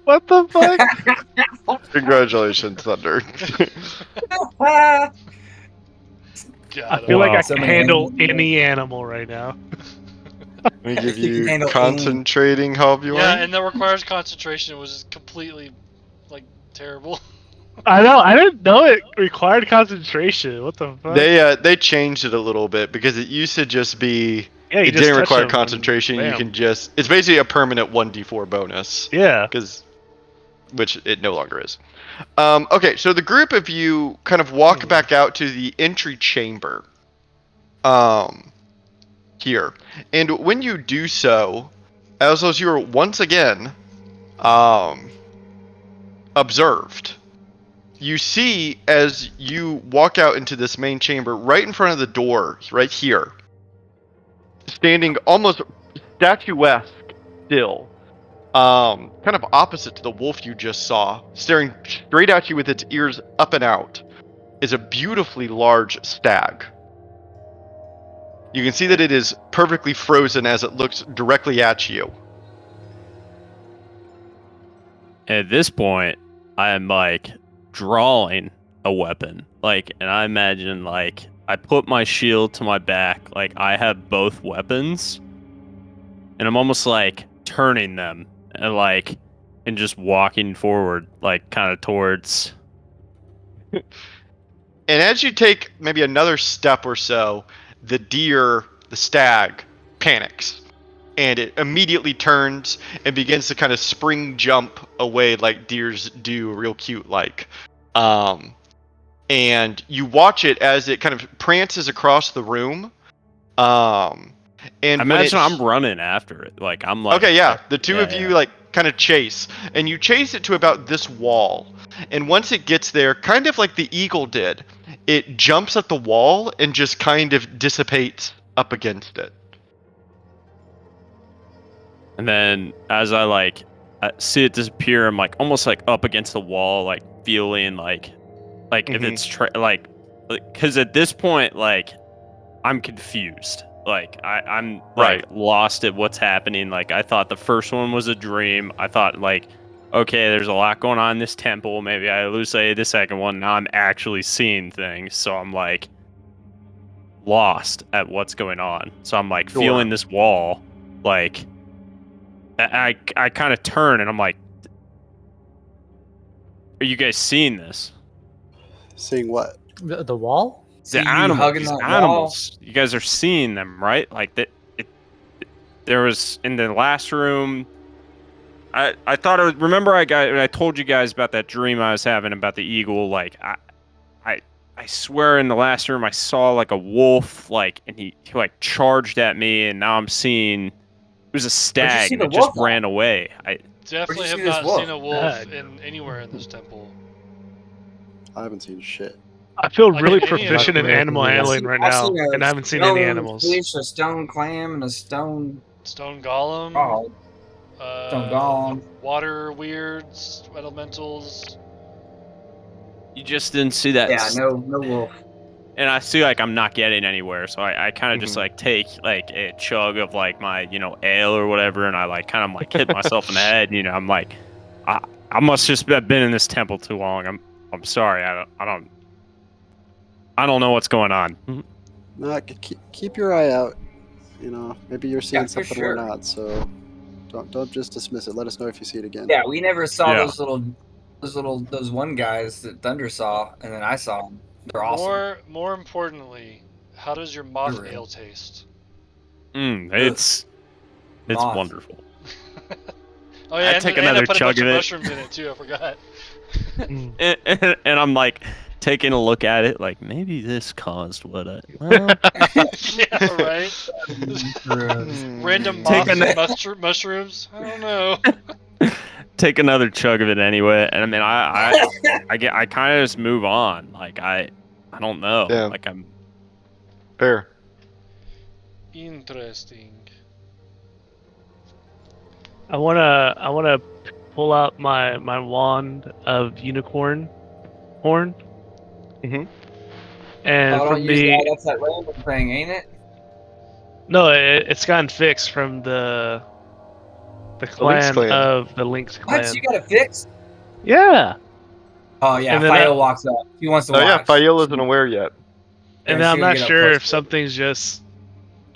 What the fuck? Congratulations, Thunder. God, I feel like I So can many handle animals. any animal right now. Let me give You can you handle concentrating, Hobyorn. yeah, and that requires concentration. It was just completely, like, terrible. I know. I didn't know it required concentration. What the fuck? They changed it a little bit because it used to just be Yeah, you it just didn't touch require them and concentration. You bam. can just it's basically a permanent 1d4 bonus Yeah. which it no longer is. Okay, so the group of you kind of walk back out to the entry chamber. Here, and when you do so, as you are once again, observed. You see as you walk out into this main chamber, right in front of the door, right here, standing almost statuesque still, kind of opposite to the wolf you just saw, staring straight at you with its ears up and out, is a beautifully large stag. You can see that it is perfectly frozen as it looks directly at you. At this point, I am like drawing a weapon. Like, and I imagine like I put my shield to my back, like I have both weapons, and I'm almost like turning them and just walking forward, like kind of towards. And as you take maybe another step or so, the stag, panics. And it immediately turns and begins to kind of spring jump away like deers do, real cute like. And you watch it as it kind of prances across the room. And I when imagine I'm running after it. Like I'm like. okay, yeah, the two of you like kind of chase, and you chase it to about this wall. And once it gets there, kind of like the eagle did, it jumps at the wall and just kind of dissipates up against it. And then as I see it disappear, I'm like almost like up against the wall, like feeling like if it's because at this point like I'm confused. Like I'm like lost at what's happening. Like I thought the first one was a dream. I thought like, okay, there's a lot going on in this temple. Maybe I hallucinated the second one. Now I'm actually seeing things. So I'm like lost at what's going on. So I'm like feeling this wall. Like I kind of turn and I'm like, are you guys seeing this? Seeing what? The wall? See The you animals, hugging these that animals. You guys are seeing them, right? Like that. There was in the last room. I thought it was. Remember, I told you guys about that dream I was having about the eagle. Like I swear in the last room I saw like a wolf, like, and he like charged at me, and now I'm seeing it was a stag, see and the it just wolf at? ran away. Definitely see have this not wolf? seen a wolf Stag. in anywhere in this temple. I haven't seen shit. I feel Like really in any of the proficient in rooms. animal handling right I've now, seen and I a haven't seen any stone animals. fish, a stone clam, and a stone Stone golem. frog. Stone golem. Water weirds, elementals. You just didn't see that. Yeah, no wolf. And I see like I'm not getting anywhere, so I kind of just like take like a chug of like my ale or whatever, and I like kind of like hit myself in the head. I'm like, I must just have been in this temple too long. I'm sorry. I don't know what's going on. No, keep your eye out. Maybe you're seeing Yeah, for something sure. we're not. So don't just dismiss it. Let us know if you see it again. Yeah, we never saw Yeah. those one guys that Thunder saw, and then I saw them. They're awesome. More importantly, how does your moth They're ale taste? It's Moth. wonderful. Oh yeah, I'd take and I another put a chug bunch of of it. mushrooms in it too. I forgot. And I'm like taking a look at it, like maybe this caused what I. Well, Yeah, right. Random Take moth mushrooms. I don't know. take another chug of it anyway, and I mean, I kind of just move on. Like I don't know. Yeah. Like I'm. Fair. Interesting. I wanna pull out my wand of unicorn horn. Mhm. And Oh, from don't use the that. That's that random thing, ain't it? no, it's gotten fixed from the Lynx clan clan. of the Lynx What? clan. You got it fixed? Yeah. Oh yeah, And then Fael walks up. He wants to Oh watch. yeah, Fael isn't aware yet. And Yeah, then I'm she not gonna get up sure close if to it. something's just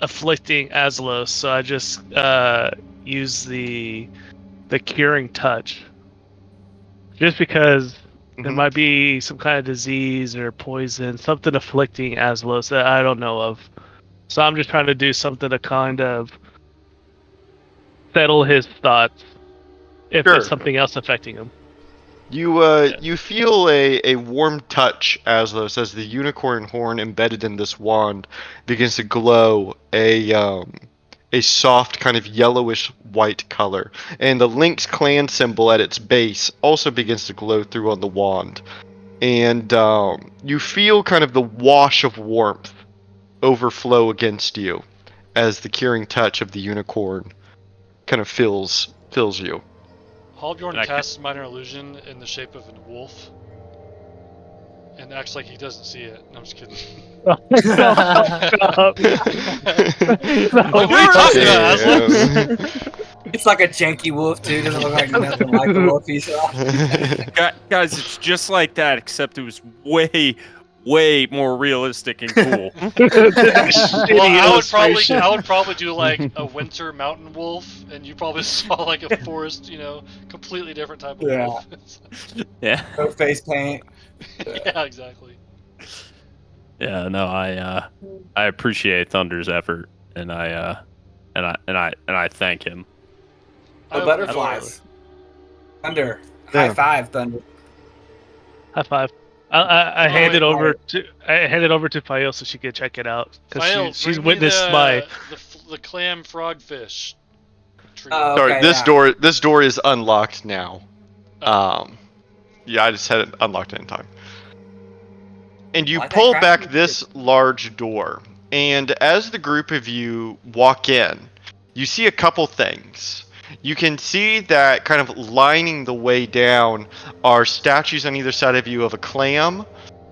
afflicting Aslos, so I just use the curing touch. Just because There Mhm. might be some kind of disease or poison, something afflicting Aslos that I don't know of. So I'm just trying to do something to kind of settle his thoughts if there's Sure. something else affecting him. You feel a warm touch, Aslos, as the unicorn horn embedded in this wand begins to glow a soft kind of yellowish white color, and the Lynx clan symbol at its base also begins to glow through on the wand, and you feel kind of the wash of warmth overflow against you as the curing touch of the unicorn kind of fills you. Halbjorn And I casts minor illusion in the shape of a wolf and acts like he doesn't see it. No, I'm just kidding. Stop. Wait, what are you talking about, Damn. Aslan? It's like a janky wolf too. Doesn't look like nothing like the wolf he saw. Guys, it's just like that, except it was way more realistic and cool. Shitty Well, illustration. I would probably do like a winter mountain wolf, and you probably saw like a forest, completely different type of Yeah. wolf. Yeah. No face paint. Yeah, exactly. Yeah, no, I appreciate Thunder's effort, and I thank him. I No open the door. butterflies. Thunder. Yeah. High five, Thunder. High five. I Oh, hand wait, it over to Fael so she can check it out because Fael, she's bring me witnessed my. the clam frogfish tree. Oh, Sorry, okay, this yeah. door is unlocked now. Oh. Yeah, I just had it unlocked in time. And you Like that pull crafting back kit. this large door, and as the group of you walk in, you see a couple things. You can see that kind of lining the way down are statues on either side of you of a clam,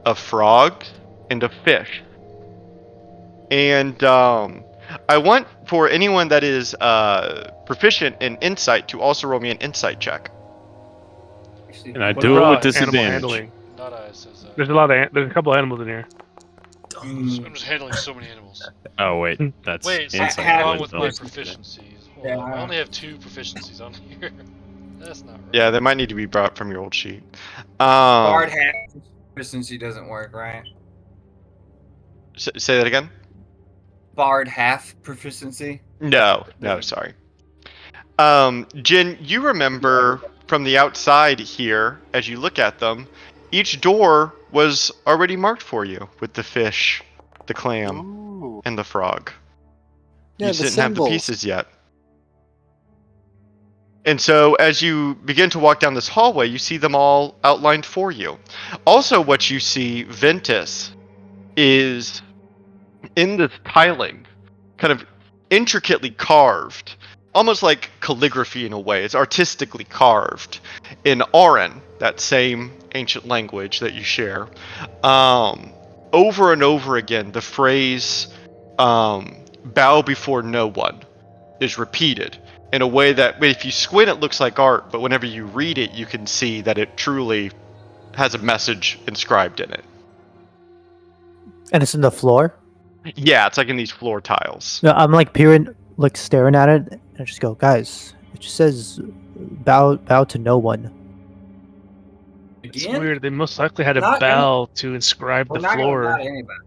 a frog, and a fish. And I want for anyone that is proficient in insight to also roll me an insight check. Actually, And I What do it with about animal disadvantage. handling? Not I says that. There's a couple animals in here. I'm just handling so many animals. Oh wait, that's Wait, I insight. had wrong with with my disadvantage. proficiencies. Hold Yeah. on. I only have 2 proficiencies on here. That's not right. Yeah, they might need to be brought from your old sheet. Bard hat proficiency doesn't work, right? Say that again? Bard half proficiency. No, sorry. Jin, you remember from the outside here, as you look at them, each door was already marked for you with the fish, the clam, Oh. and the frog. Yeah, You the didn't have the symbols. pieces yet. And so as you begin to walk down this hallway, you see them all outlined for you. Also, what you see, Ventus, is in this tiling, kind of intricately carved, almost like calligraphy in a way. It's artistically carved in Auran, that same ancient language that you share. Over and over again, the phrase bow before no one is repeated in a way that, if you squint, it looks like art, but whenever you read it, you can see that it truly has a message inscribed in it. And it's in the floor. Yeah, it's like in these floor tiles. No, I'm like peering, like staring at it, and I just go, guys. It just says, bow to no one. It's Again? weird. They most likely had a Not bell to inscribe We're the not gonna bow floor. to anybody.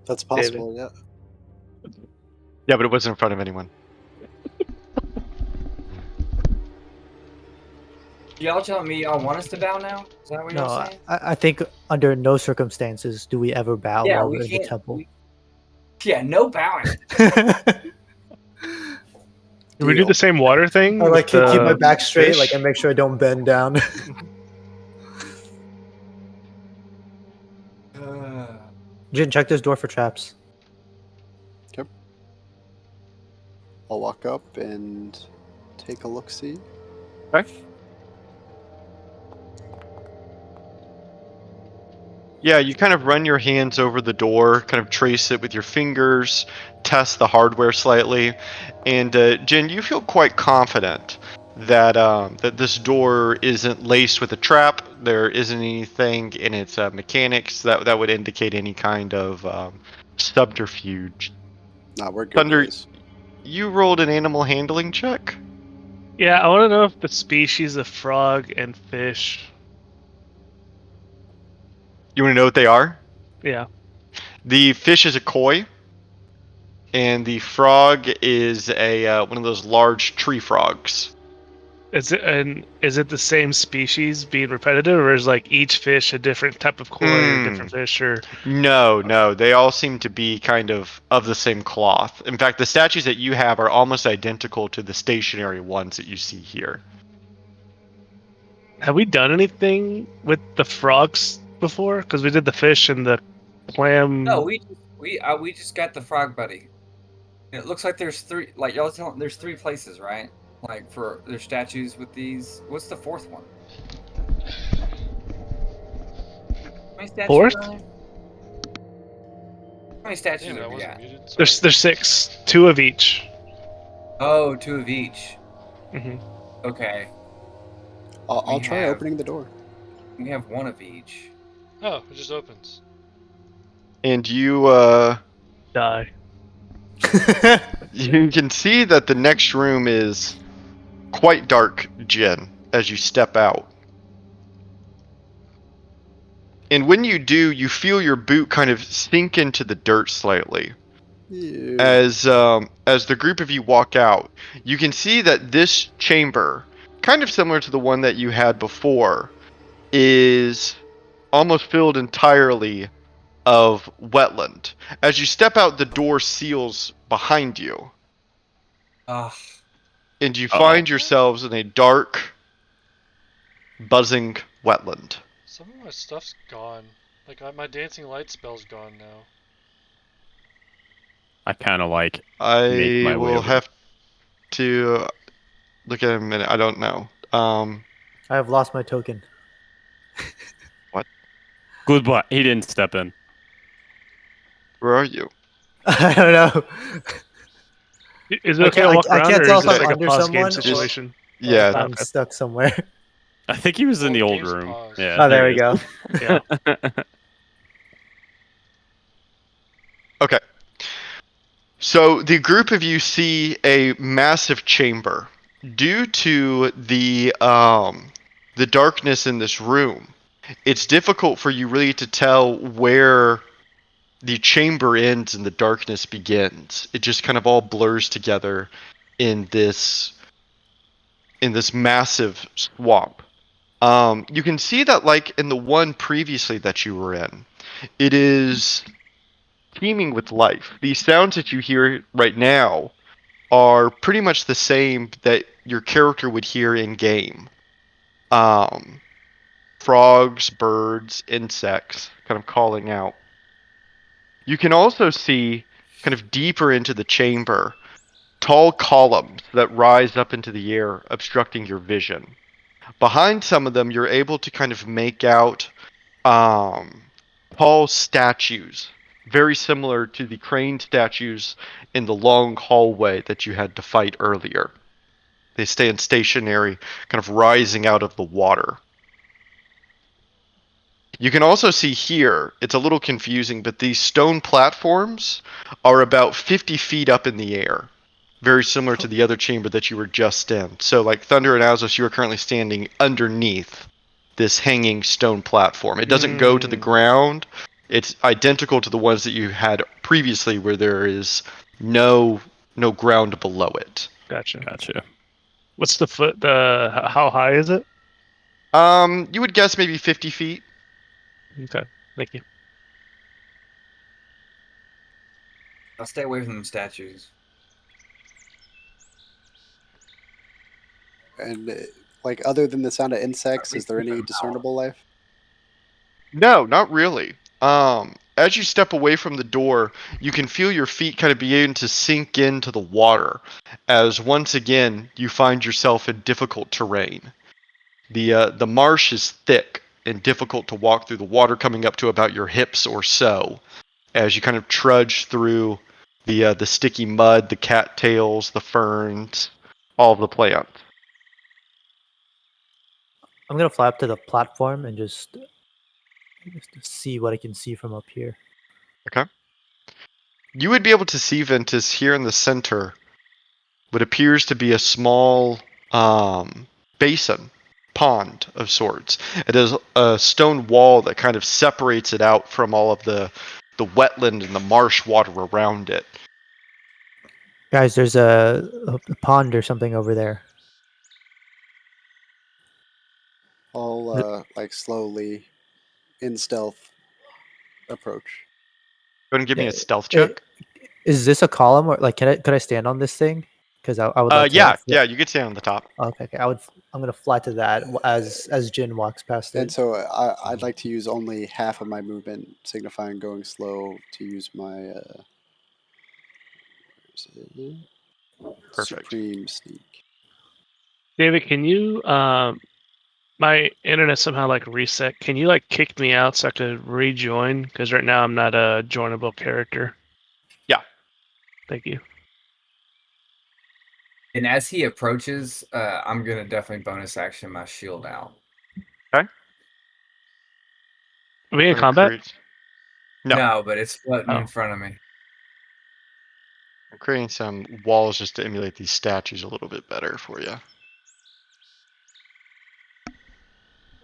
That's possible, yeah. Yeah, but it wasn't in front of anyone. Y'all telling me y'all want us to bow now? Is that what No, y'all saying? I think under no circumstances do we ever bow Yeah, while we we're in the can't- temple. Yeah, no bowing. Did we do the same water thing? I like with to keep my the back straight, fish? like I make sure I don't bend down. Jin, check this door for traps. I'll walk up and take a look-see. Okay. Yeah, you kind of run your hands over the door, kind of trace it with your fingers, test the hardware slightly, and Jen, you feel quite confident that that this door isn't laced with a trap. There isn't anything in its mechanics that would indicate any kind of subterfuge. Nah, we're good. Thunder, guys. you rolled an animal handling check. Yeah, I want to know if the species of frog and fish. You want to know what they are? Yeah. The fish is a koi, and the frog is a one of those large tree frogs. Is it the same species being repetitive, or is like each fish a different type of koi or different fish or? No, they all seem to be kind of the same cloth. In fact, the statues that you have are almost identical to the stationary ones that you see here. Have we done anything with the frogs before? Because we did the fish and the clam. No, we just got the frog buddy. It looks like there's three. Like y'all telling, there's three places, right? Like for their statues with these. What's the fourth one? How many statues Fourth? are there? How many statues Damn, have I we wasn't got? muted. Sorry. There's 6, 2 of each. Oh, two of each. Hmm. Okay. I'll We try have- opening the door. We have one of each. Oh, it just opens. And you Die. you can see that the next room is quite dark, Jin, as you step out. And when you do, you feel your boot kind of sink into the dirt slightly. Ew. As the group of you walk out, you can see that this chamber, kind of similar to the one that you had before, is almost filled entirely of wetland. As you step out, the door seals behind you, Ah, and you Uh-oh. find yourselves in a dark, buzzing wetland. Some of my stuff's gone. Like my dancing light spell's gone now. I kind of like make I my way will over. have to look at it in a minute. I don't know. I have lost my token. Goodbye. He didn't step in. Where are you? I don't know. Is it I okay can't, to walk I around, can't or tell is if this I'm like a under pause game someone or situation? Yeah, if I'm Okay. stuck somewhere. I think he was in Oh, the old games are room. paused. Yeah. Oh, there we he go. Yeah. is. Okay. So the group of you see a massive chamber. Due to the darkness in this room, it's difficult for you really to tell where the chamber ends and the darkness begins. It just kind of all blurs together in this massive swamp. You can see that, like in the one previously that you were in, it is teeming with life. These sounds that you hear right now are pretty much the same that your character would hear in game. Um, Frogs, birds, insects, kind of calling out. You can also see, kind of deeper into the chamber, tall columns that rise up into the air, obstructing your vision. Behind some of them, you're able to kind of make out um, tall statues, very similar to the crane statues in the long hallway that you had to fight earlier. They stand stationary, kind of rising out of the water. You can also see here, it's a little confusing, but these stone platforms are about 50 feet up in the air. Very similar to the other chamber that you were just in. So, like Thunder and Azos, you are currently standing underneath this hanging stone platform. It doesn't go to the ground. It's identical to the ones that you had previously, where there is no ground below it. Gotcha. Gotcha. What's the foot? How high is it? You would guess maybe 50 feet. Okay. Thank you. I'll stay away from them statues. And like, other than the sound of insects, At is there least any an hour. discernible life? No, not really. As you step away from the door, you can feel your feet kind of begin to sink into the water, as once again you find yourself in difficult terrain. The marsh is thick and difficult to walk through. The water coming up to about your hips or so, as you kind of trudge through the sticky mud, the cattails, the ferns, all of the plants. I'm gonna fly up to the platform and just see what I can see from up here. Okay. You would be able to see Ventus here in the center what appears to be a small basin, pond of sorts. It has a stone wall that kind of separates it out from all of the wetland and the marsh water around it. Guys, there's a pond or something over there. I'll like slowly, in stealth, approach. Go ahead and give me Yeah, a stealth check. is this a column or like could I stand on this thing? Because I would like to. Yeah, you could stand on the top. Okay, okay. I'm gonna fly to that as Jin walks past And it. so I'd like to use only half of my movement, signifying going slow, to use my Perfect. supreme sneak. David, can you my internet somehow like reset? Can you like kick me out so I could rejoin? Because right now I'm not a joinable character. Yeah. Thank you. And as he approaches, I'm gonna definitely bonus action my shield out. Are we in Gonna combat? create- No. No, but it's floating Oh. in front of me. I'm creating some walls just to emulate these statues a little bit better for you.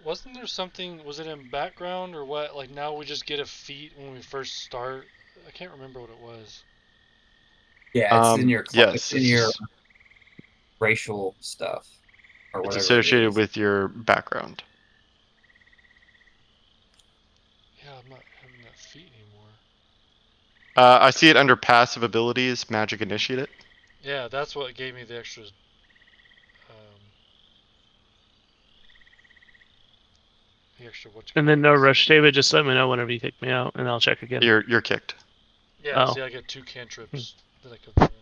Wasn't there something? Was it in background or what? Like now we just get a feat when we first start. I can't remember what it was. Yeah, it's in your Yes, it's in your racial stuff or it's whatever it associated is. with your background. Yeah, I'm not having that feat anymore. I see it under passive abilities, magic initiate. Yeah, that's what gave me the extra. The extra what you And call then no it. rush, David. Just let me know whenever you kick me out, and I'll check again. You're kicked. Yeah, Oh. see, I get 2 cantrips that I could put in.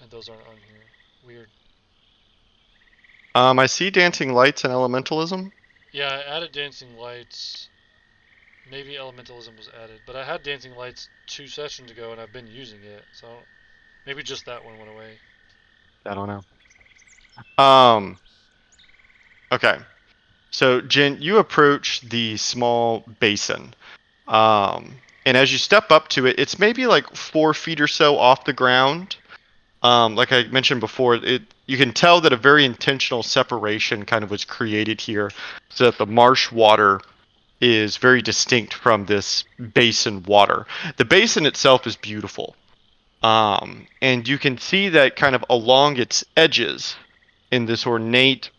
And those aren't on here. Weird. I see dancing lights and elementalism. Yeah, I added dancing lights. Maybe elementalism was added, but I had dancing lights 2 sessions ago, and I've been using it. So maybe just that one went away. I don't know. Okay. So, Jen, you approach the small basin. And as you step up to it, it's maybe like 4 feet or so off the ground. Like I mentioned before, you can tell that a very intentional separation kind of was created here, so that the marsh water is very distinct from this basin water. The basin itself is beautiful, and you can see that kind of along its edges in this ornate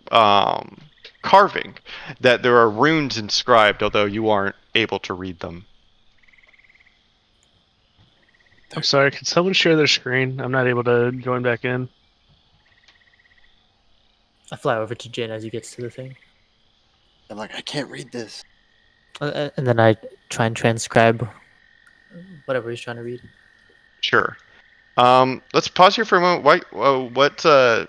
carving that there are runes inscribed, although you aren't able to read them. I'm sorry. Can someone share their screen? I'm not able to join back in. I fly over to Jin as he gets to the thing, I'm like, I can't read this. and then I try and transcribe whatever he's trying to read. Sure. Let's pause here for a moment. What's not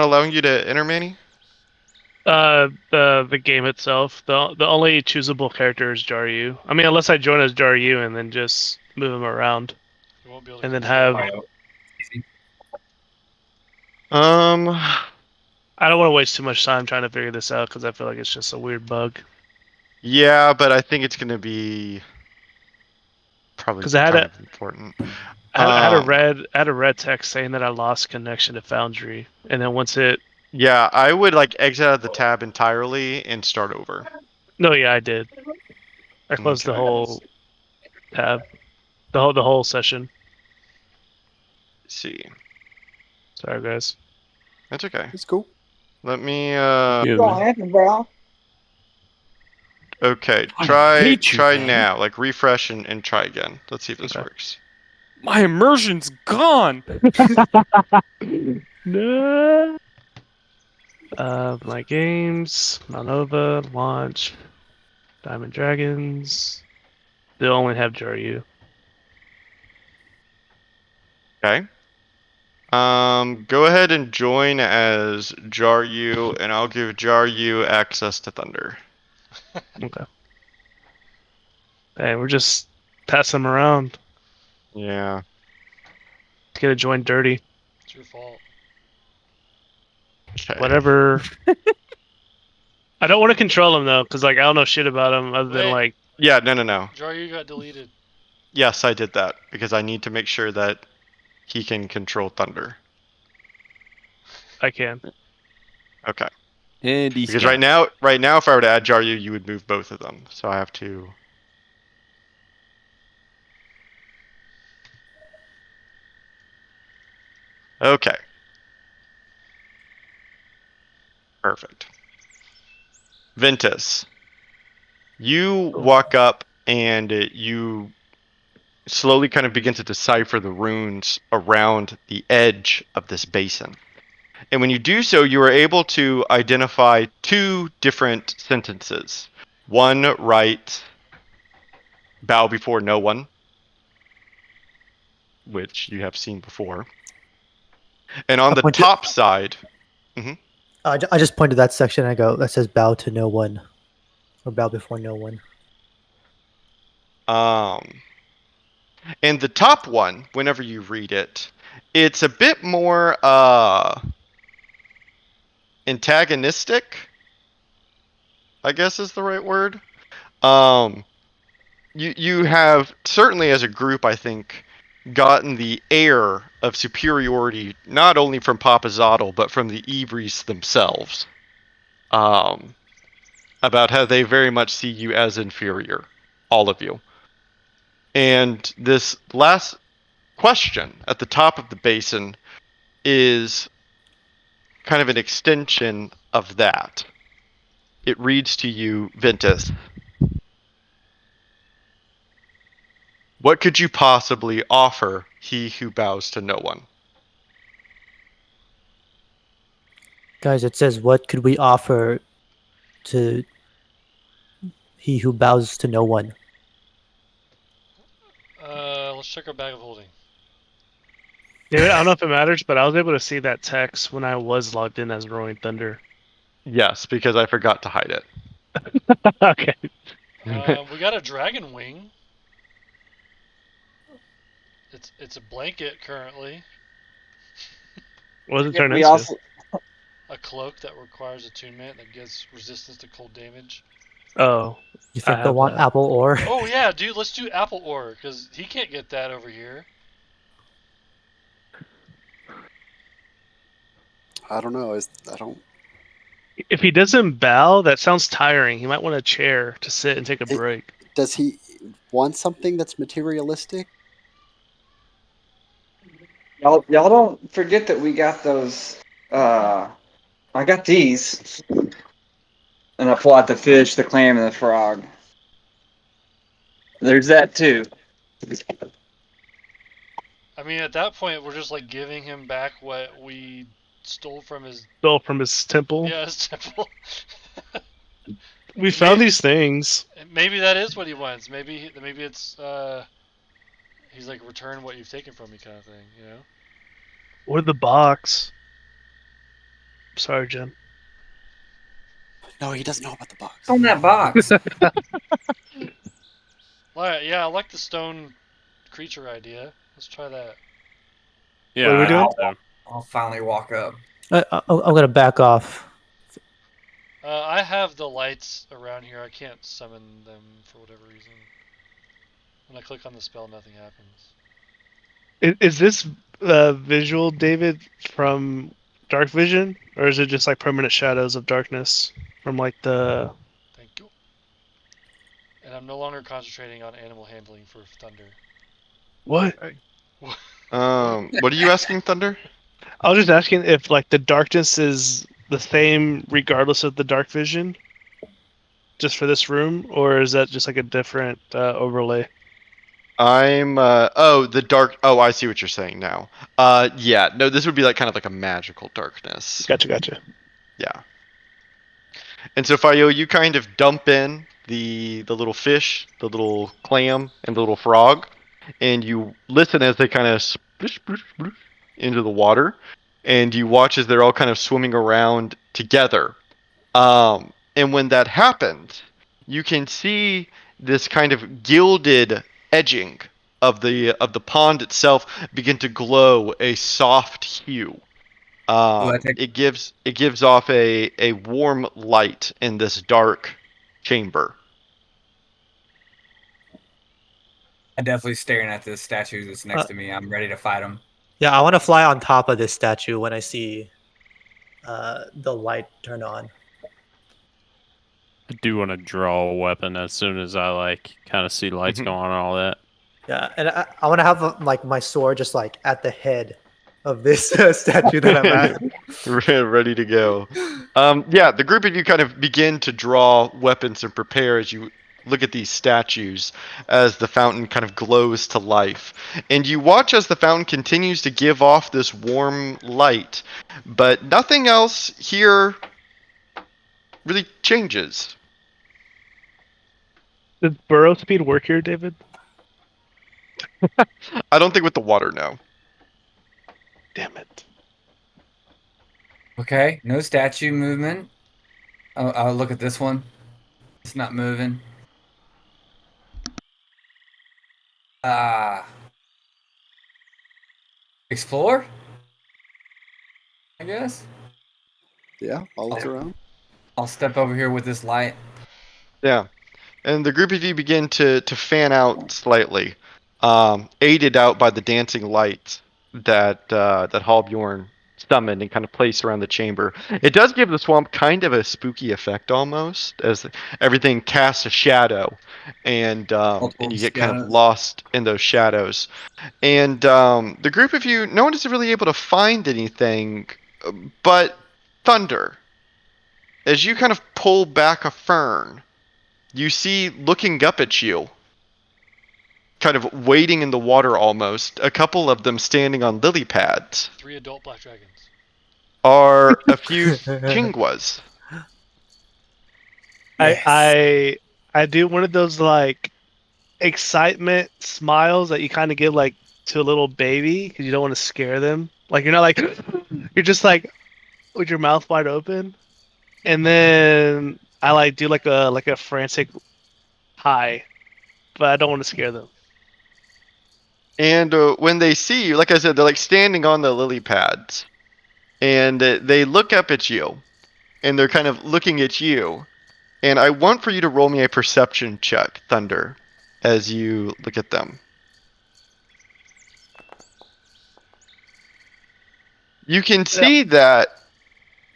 allowing you to enter, Manny? The game itself. The only choosable character is Jaryu. I mean, unless I join as Jaryu and then just move him around, You won't be able to and then control have. it. Oh, easy. Um, I don't want to waste too much time trying to figure this out because I feel like it's just a weird bug. yeah, but I think it's gonna be probably 'Cause I had kind a- of important. I had a red text saying that I lost connection to Foundry, and then once it. Yeah, I would like exit out of the tab entirely and start over. No, yeah, I did. I closed the Okay. whole tab, the whole session. Let's see. Sorry, guys. That's okay. It's cool. Let me Excuse What me. happened, bro? okay, I try hate you, man. now. Like refresh and try again. Let's see if this Okay. works. My immersion's gone. No. My games, Malnova, launch, Diamond Dragons. They only have Jaryu. Okay. Go ahead and join as Jaryu, and I'll give Jaryu access to Thunder. Okay. Hey, we're just passing them around. Yeah. Let's get to join dirty. It's your fault. Okay. Whatever. I don't want to control him though, because like I don't know shit about him other than Wait. like. Yeah, no. Jaryu got deleted. Yes, I did that because I need to make sure that he can control Thunder. I can. Okay. And he's Because right now, if I were to add Jaryu, you would move both of them. So I have to. Okay. Perfect. Ventus, you walk up and you slowly kind of begin to decipher the runes around the edge of this basin. And when you do so, you are able to identify two different sentences. One writes, bow before no one, which you have seen before. And on I the point to, top side, mhm, I just pointed that section and I go, that says bow to no one. Or bow before no one. um, and the top one, whenever you read it, it's a bit more antagonistic, I guess is the right word. Um, you have certainly as a group, I think, gotten the air of superiority not only from Papa Zottle but from the Ibris themselves. Um, about how they very much see you as inferior, all of you. And this last question at the top of the basin is kind of an extension of that. It reads to you, Ventus, what could you possibly offer he who bows to no one? Guys, it says, what could we offer to he who bows to no one? Let's check our bag of holding. David, I don't know if it matters, but I was able to see that text when I was logged in as Roaring Thunder. Yes, because I forgot to hide it. Okay. We got a dragon wing. It's a blanket currently. What does it Yeah, turn we into? also A cloak that requires attunement that gives resistance to cold damage. Oh, You I think they'll have want that. apple ore? Oh yeah, dude, let's do apple ore because he can't get that over here. I don't know. If he doesn't bow, that sounds tiring. He might want a chair to sit and take a It- break. Does he want something that's materialistic? y'all don't forget that we got those. I got these, and I pull out the fish, the clam, and the frog. There's that too. I mean, at that point, we're just like giving him back what we stole from his Stole from his temple. his temple. We found these things. Maybe that is what he wants. Maybe it's he's like return what you've taken from me kind of thing, you know? Or the box. Sorry, Jen. No, he doesn't know about the box. On that box. Alright, yeah, I like the stone creature idea. Let's try that. Yeah, What are we I doing? do too. I'll finally walk up. I'm gonna back off. I have the lights around here. I can't summon them for whatever reason. When I click on the spell, nothing happens. Is this visual, David, from Dark Vision, or is it just like permanent shadows of darkness from like the? Thank you. And I'm no longer concentrating on animal handling for thunder. What? What are you asking, Thunder? I was just asking if like the darkness is the same regardless of the dark vision, just for this room, or is that just like a different overlay? I'm the dark. Oh, I see what you're saying now. Yeah, no, this would be like kind of like a magical darkness. Gotcha. Yeah. And so Fayo, you kind of dump in the little fish, the little clam, and the little frog, and you listen as they kind of splish, splish, splish into the water, and you watch as they're all kind of swimming around together. And when that happens, you can see this kind of gilded edging of the pond itself begin to glow a soft hue. It gives off a warm light in this dark chamber. I'm definitely staring at this statue that's next to me. I'm ready to fight him. Yeah, I want to fly on top of this statue when I see the light turn on. I do want to draw a weapon as soon as I like kind of see lights Mhm. going on and all that. Yeah, and I want to have like my sword just like at the head of this statue that I'm at. Ready to go. Yeah, the group of you kind of begin to draw weapons and prepare as you look at these statues as the fountain kind of glows to life. And you watch as the fountain continues to give off this warm light, but nothing else here really changes. Does burrow speed work here, David? I don't think with the water, no. Damn it. Okay, no statue movement. I'll look at this one. It's not moving. Ah, explore. I guess Yeah, all look around. I'll step over here with this light. Yeah. And the group of you begin to fan out slightly, aided out by the dancing lights that Halbjorn summoned and kind of placed around the chamber. It does give the swamp kind of a spooky effect almost, as everything casts a shadow, and Multiple you get kind of shadows. lost in those shadows. And the group of you, no one is really able to find anything, but Thunder. As you kind of pull back a fern, you see looking up at you, kind of wading in the water almost, a couple of them standing on lily pads, 3 adult black dragons. are a few chinguas. I Yes. I I do one of those like excitement smiles that you kind of give like to a little baby because you don't want to scare them. Like you're not like you're just like with your mouth wide open, and then I like do like a frantic hi, but I don't want to scare them. And when they see you, like I said, they're like standing on the lily pads, and they look up at you, and they're kind of looking at you. And I want for you to roll me a perception check, Thunder, as you look at them. You can Yeah. see that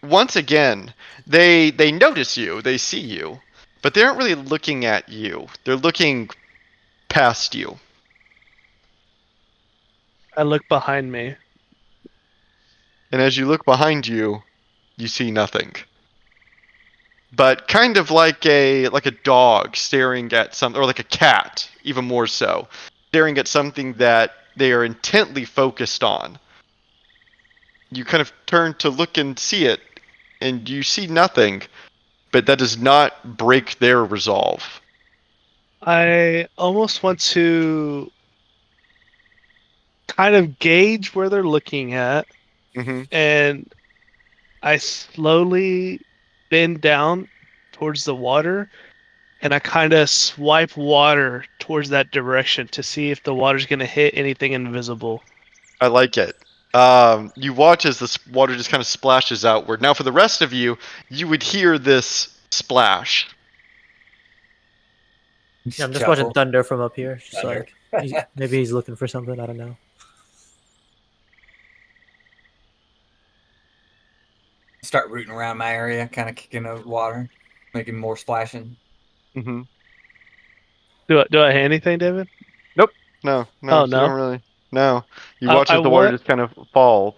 once again, they notice you, they see you, but they aren't really looking at you. They're looking past you. I look behind me. And as you look behind you, you see nothing. But kind of like a dog staring at something, or like a cat, even more so, staring at something that they are intently focused on. You kind of turn to look and see it, and you see nothing, but that does not break their resolve. I almost want to kind of gauge where they're looking at, Mm-hmm. and I slowly bend down towards the water, and I kind of swipe water towards that direction to see if the water's going to hit anything invisible. I like it. You watch as this water just kind of splashes outward. Now, for the rest of you, you would hear this splash. Yeah, I'm just Chuckle. watching Thunder from up here. Just Thunder. like maybe he's looking for something. I don't know. Start rooting around my area, kind of kicking the water, making more splashing. Mm-hmm. Do I hit anything, David? No, Oh you don't no. really. No. You I, watch I as the water want. just kind of falls.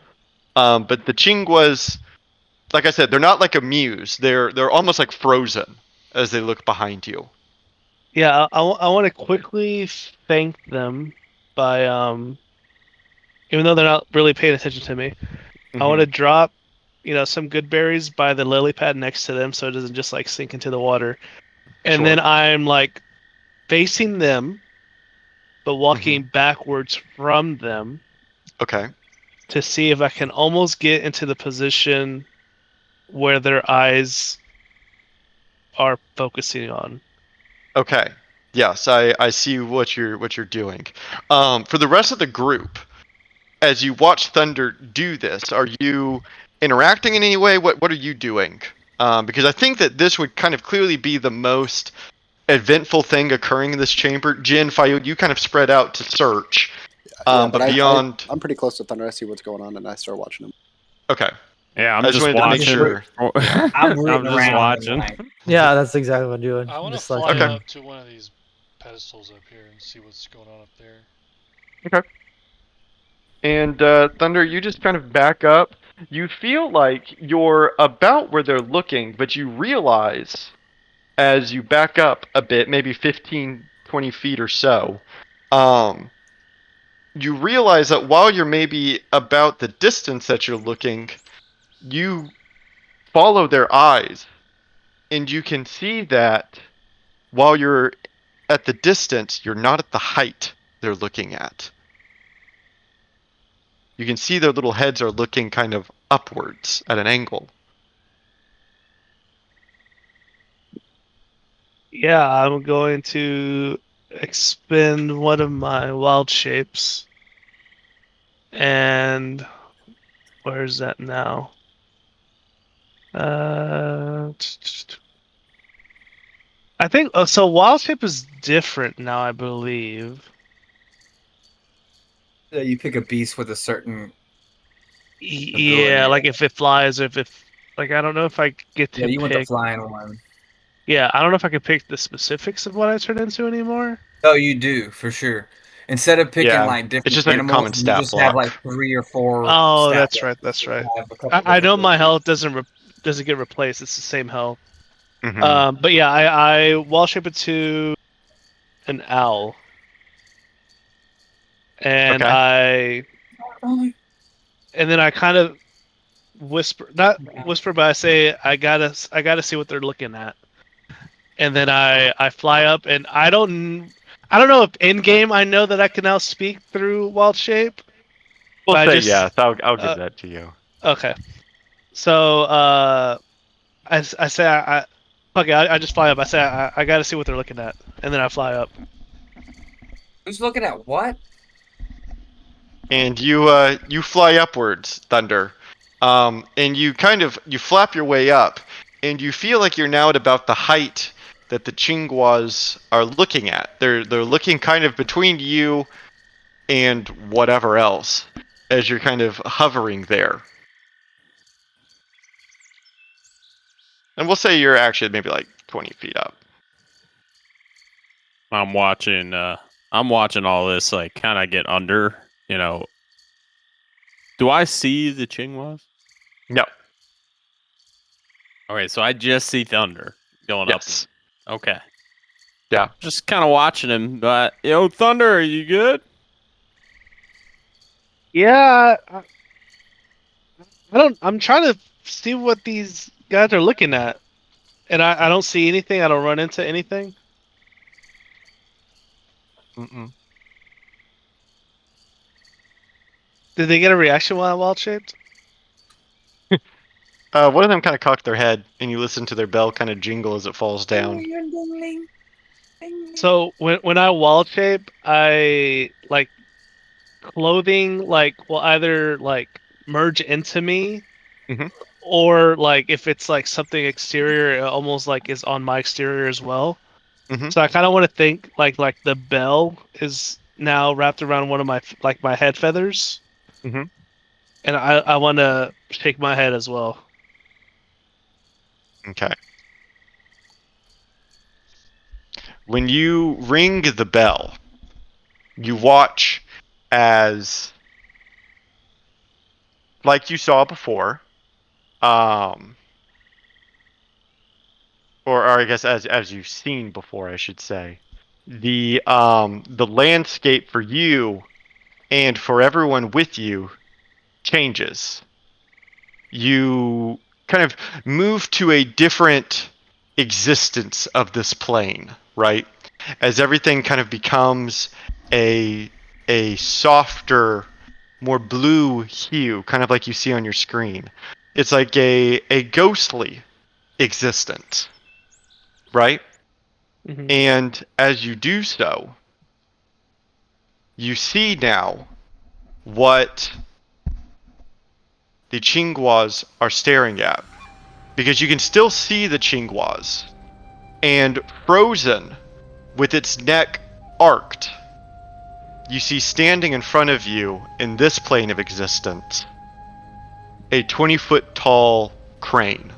But the Chinguas, like I said, they're not like amused. They're almost like frozen as they look behind you. Yeah, I want to quickly thank them by even though they're not really paying attention to me. I want to Mm-hmm. drop, some good berries by the lily pad next to them so it doesn't just like sink into the water. And Sure. then I'm like facing them, but Mm-hmm. walking backwards from them Okay. to see if I can almost get into the position where their eyes are focusing on. Okay. Yes, I see what you're doing. For the rest of the group, as you watch Thunder do this, are you interacting in any way? What are you doing? Because I think that this would kind of clearly be the most eventful thing occurring in this chamber. Jin, Fayud, you kind of spread out to search. Yeah, But but beyond, I'm pretty close to Thunder. I see what's going on, and I start watching him. okay, Yeah, I'm I just just wanted to make watching. sure. I'm I'm rooting just around. watching. Like, Yeah, that's exactly what I'm doing. I want to Just like, fly Okay. up to one of these pedestals up here and see what's going on up there. And Thunder, you just kind of back up. You feel like you're about where they're looking, but you realize as you back up a bit, maybe 15, 20 feet or so, you realize that while you're maybe about the distance that you're looking, you follow their eyes, and you can see that while you're at the distance, you're not at the height they're looking at. You can see their little heads are looking kind of upwards at an angle. Yeah, I'm going to expend one of my wild shapes. And where's that now? I think so. Wild shape is different now, I believe. Yeah, you pick a beast with a certain Yeah, ability. like if it flies, or if it like I don't know if I get Yeah, to you want the pick. flying one. Yeah, I don't know if I can pick the specifics of what I turn into anymore. Oh, you do for sure. Instead of picking Yeah, like it's different just like a animals, common you stat just have like block. 3 or 4 Oh, stat that's blocks. right. That's You right. have a couple I different know my abilities. health doesn't get replaced. It's the same health. Mm-hmm. But yeah, I wall shape it to an owl, and Okay. then I kind of whisper, not whisper, but I say I gotta see what they're looking at, and then I fly up, and I don't know if in game I know that I can now speak through wild shape, We'll but I say just yes. I'll give uh, that to you. okay. So I say okay, I just fly up. I say I gotta see what they're looking at, and then I fly up. Who's looking at what? And you fly upwards, Thunder. And you flap your way up, and you feel like you're now at about the height that the Chingwas are looking at. They're looking kind of between you and whatever else as you're kind of hovering there. And we'll say you're actually maybe like 20 feet up. I'm watching. I'm watching all this like kind of get under. You know, do I see the Chingwas? No. Okay, so I just see Thunder going up. Yes. Okay. Yeah. Just kind of watching him. But yo, Thunder, are you good? Yeah, I don't. I'm trying to see what these guys are looking at, and I don't see anything. I don't run into anything. Mm-mm. Did they get a reaction while I wild shaped? One of them kind of cocked their head, and you listen to their bell kind of jingle as it falls down. So when I wild shape, I like clothing like will either like merge into me, Mhm. or like if it's like something exterior, it almost like is on my exterior as well. Mhm. So I kind of want to think like the bell is now wrapped around one of my like my head feathers, Mhm. and I want to shake my head as well. Okay. When you ring the bell, you watch as, like you saw before, um, or I guess as you've seen before, I should say, the landscape for you and for everyone with you changes. You kind of move to a different existence of this plane, right? As everything kind of becomes a a softer, more blue hue, kind of like you see on your screen. It's like a ghostly existence, right? Hmm. And as you do so, you see now what the Chingwas are staring at. Because you can still see the Chingwas. And frozen, with its neck arced, you see standing in front of you in this plane of existence a 20-foot tall crane.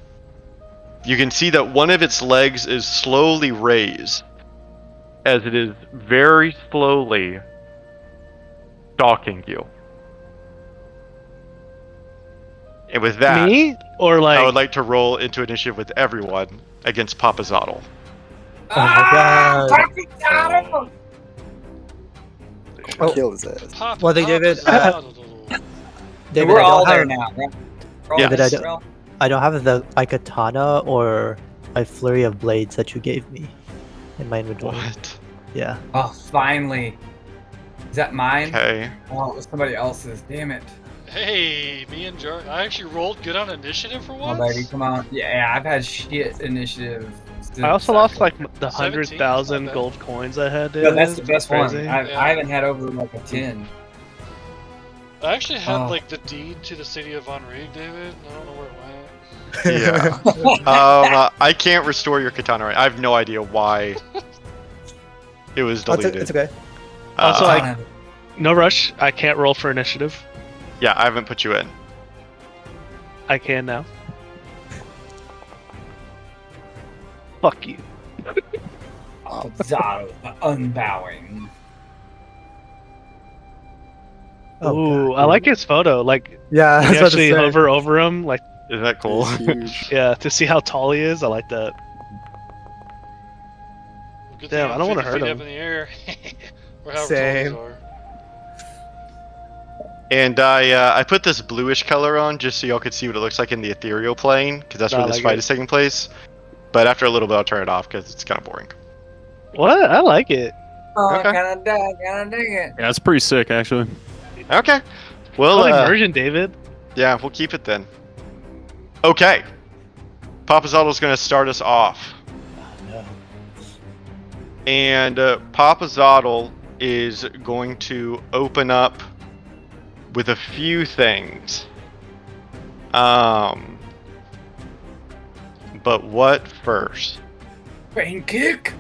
You can see that one of its legs is slowly raised as it is very slowly stalking you. And with that, Me or I like would like to roll into initiative with everyone against Papa Zottle. Oh my god. Oh. Kill his ass. Pop, Well, they pop David, is out a little. David, We're I all don't there have, now, right? We're all Yeah. David, there. I don't have the katana or a flurry of blades that you gave me in my inventory. What? Yeah. Oh, finally. Is that mine? Okay. Oh, it was somebody else's. Damn it. Hey, me and Jar. I actually rolled good on initiative for Oh, once. baby, come on. Yeah, I've had shit initiative. I also lost like the 17, 100,000 not bad. gold coins I had. No, that's the David. best one. Crazy. I haven't had over like a 10. I actually had Oh. like the deed to the city of Henri, David. I don't know where it went. Yeah. I can't restore your katana. Right? I have no idea why it was deleted. It's okay. Also, Uh, No rush. I can't roll for initiative. yeah, I haven't put you in. I can now. Fuck you. Zotto, unbowing. Oh, Ooh, God, I like his photo. Like, Yeah, I was you about to actually say. hover over him. Like, Isn't that cool? He's huge. yeah, to see how tall he is. I like that. Good Damn, thing I I'm don't wanna 50 hurt feet him. up in the air. Or however Same. tall these are. And I put this bluish color on just so y'all could see what it looks like in the ethereal plane, because that's No, where I this like fight it. is taking place. But after a little bit, I'll turn it off because it's kind of boring. What? I like it. Oh, Okay. kinda dig it. Yeah, it's pretty sick actually. Okay. Well, Called immersion, David. yeah, we'll keep it then. Okay. Papa Zottle's going to start us off. No. And Papa Zottle is going to open up with a few things. But what first? Brain kick.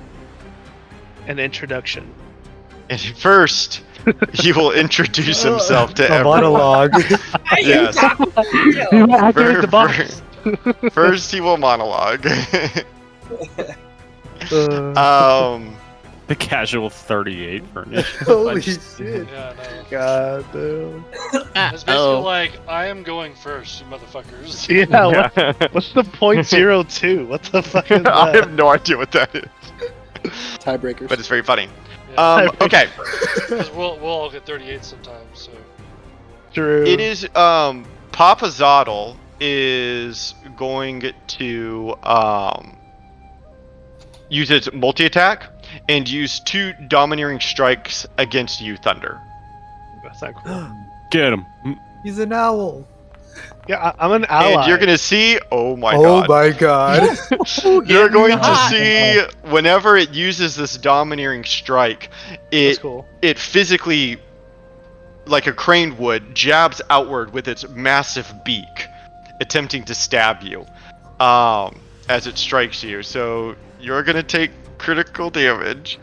An introduction. And first, he will introduce himself to A everyone. monologue. Yes. Activate the box. First, he will monologue. The casual 38 for initiative. Holy shit. Yeah, no. God damn. It's basically like, I am going first, you motherfuckers. Yeah, what's the .02? What the fuck is I that? have no idea what that is, Tiebreakers. but it's very funny. Yeah. Okay. Because we'll all get 38 sometimes, so. True. It is Papa Zottle is going to use its multi-attack and use 2 domineering strikes against you, Thunder. That's not cool. Get him. He's an owl. Yeah, I'm an ally. And you're gonna see, oh my Oh god. my god. You're going to hot. see whenever it uses this domineering strike, That's it cool. it physically, like a crane would, jabs outward with its massive beak, attempting to stab you as it strikes you. So you're gonna take critical damage.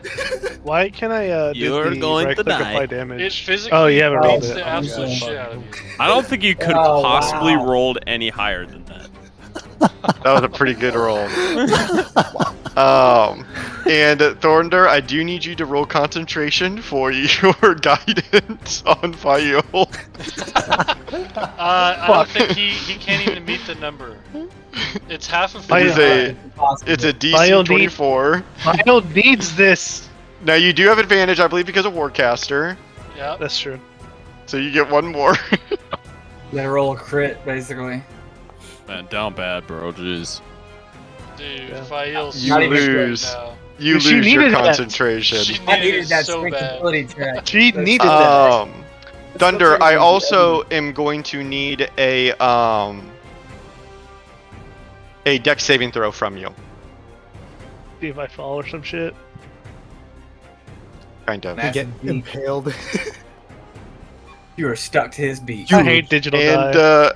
Why can't I do You're the going right to click die. apply damage? It physically Oh, you haven't rolled beats it. the Oh, absolute yeah. shit out of you. I don't think you could Oh, possibly wow. rolled any higher than that. That was a pretty good roll. And Thornder, I do need you to roll concentration for your guidance on Fayol. I don't think he can't even meet the number. It's half of It is It's a DC Fayol 24. Milo needs this. Now you do have advantage, I believe, because of Warcaster. Yeah. That's true. So you get one more. You gotta roll a crit, basically. Man, down bad, bro. Jeez. Dude, Yeah. Fail's You so lose. good now. You She lose your needed that. concentration. She I needed needed it that so strength bad. ability check. She That's- needed that. Thunder, I also am going to need a dex saving throw from you. See if I fall or some shit. Kind of. Massive Get beak. impaled. You are stuck to his beak. I hate digital And die.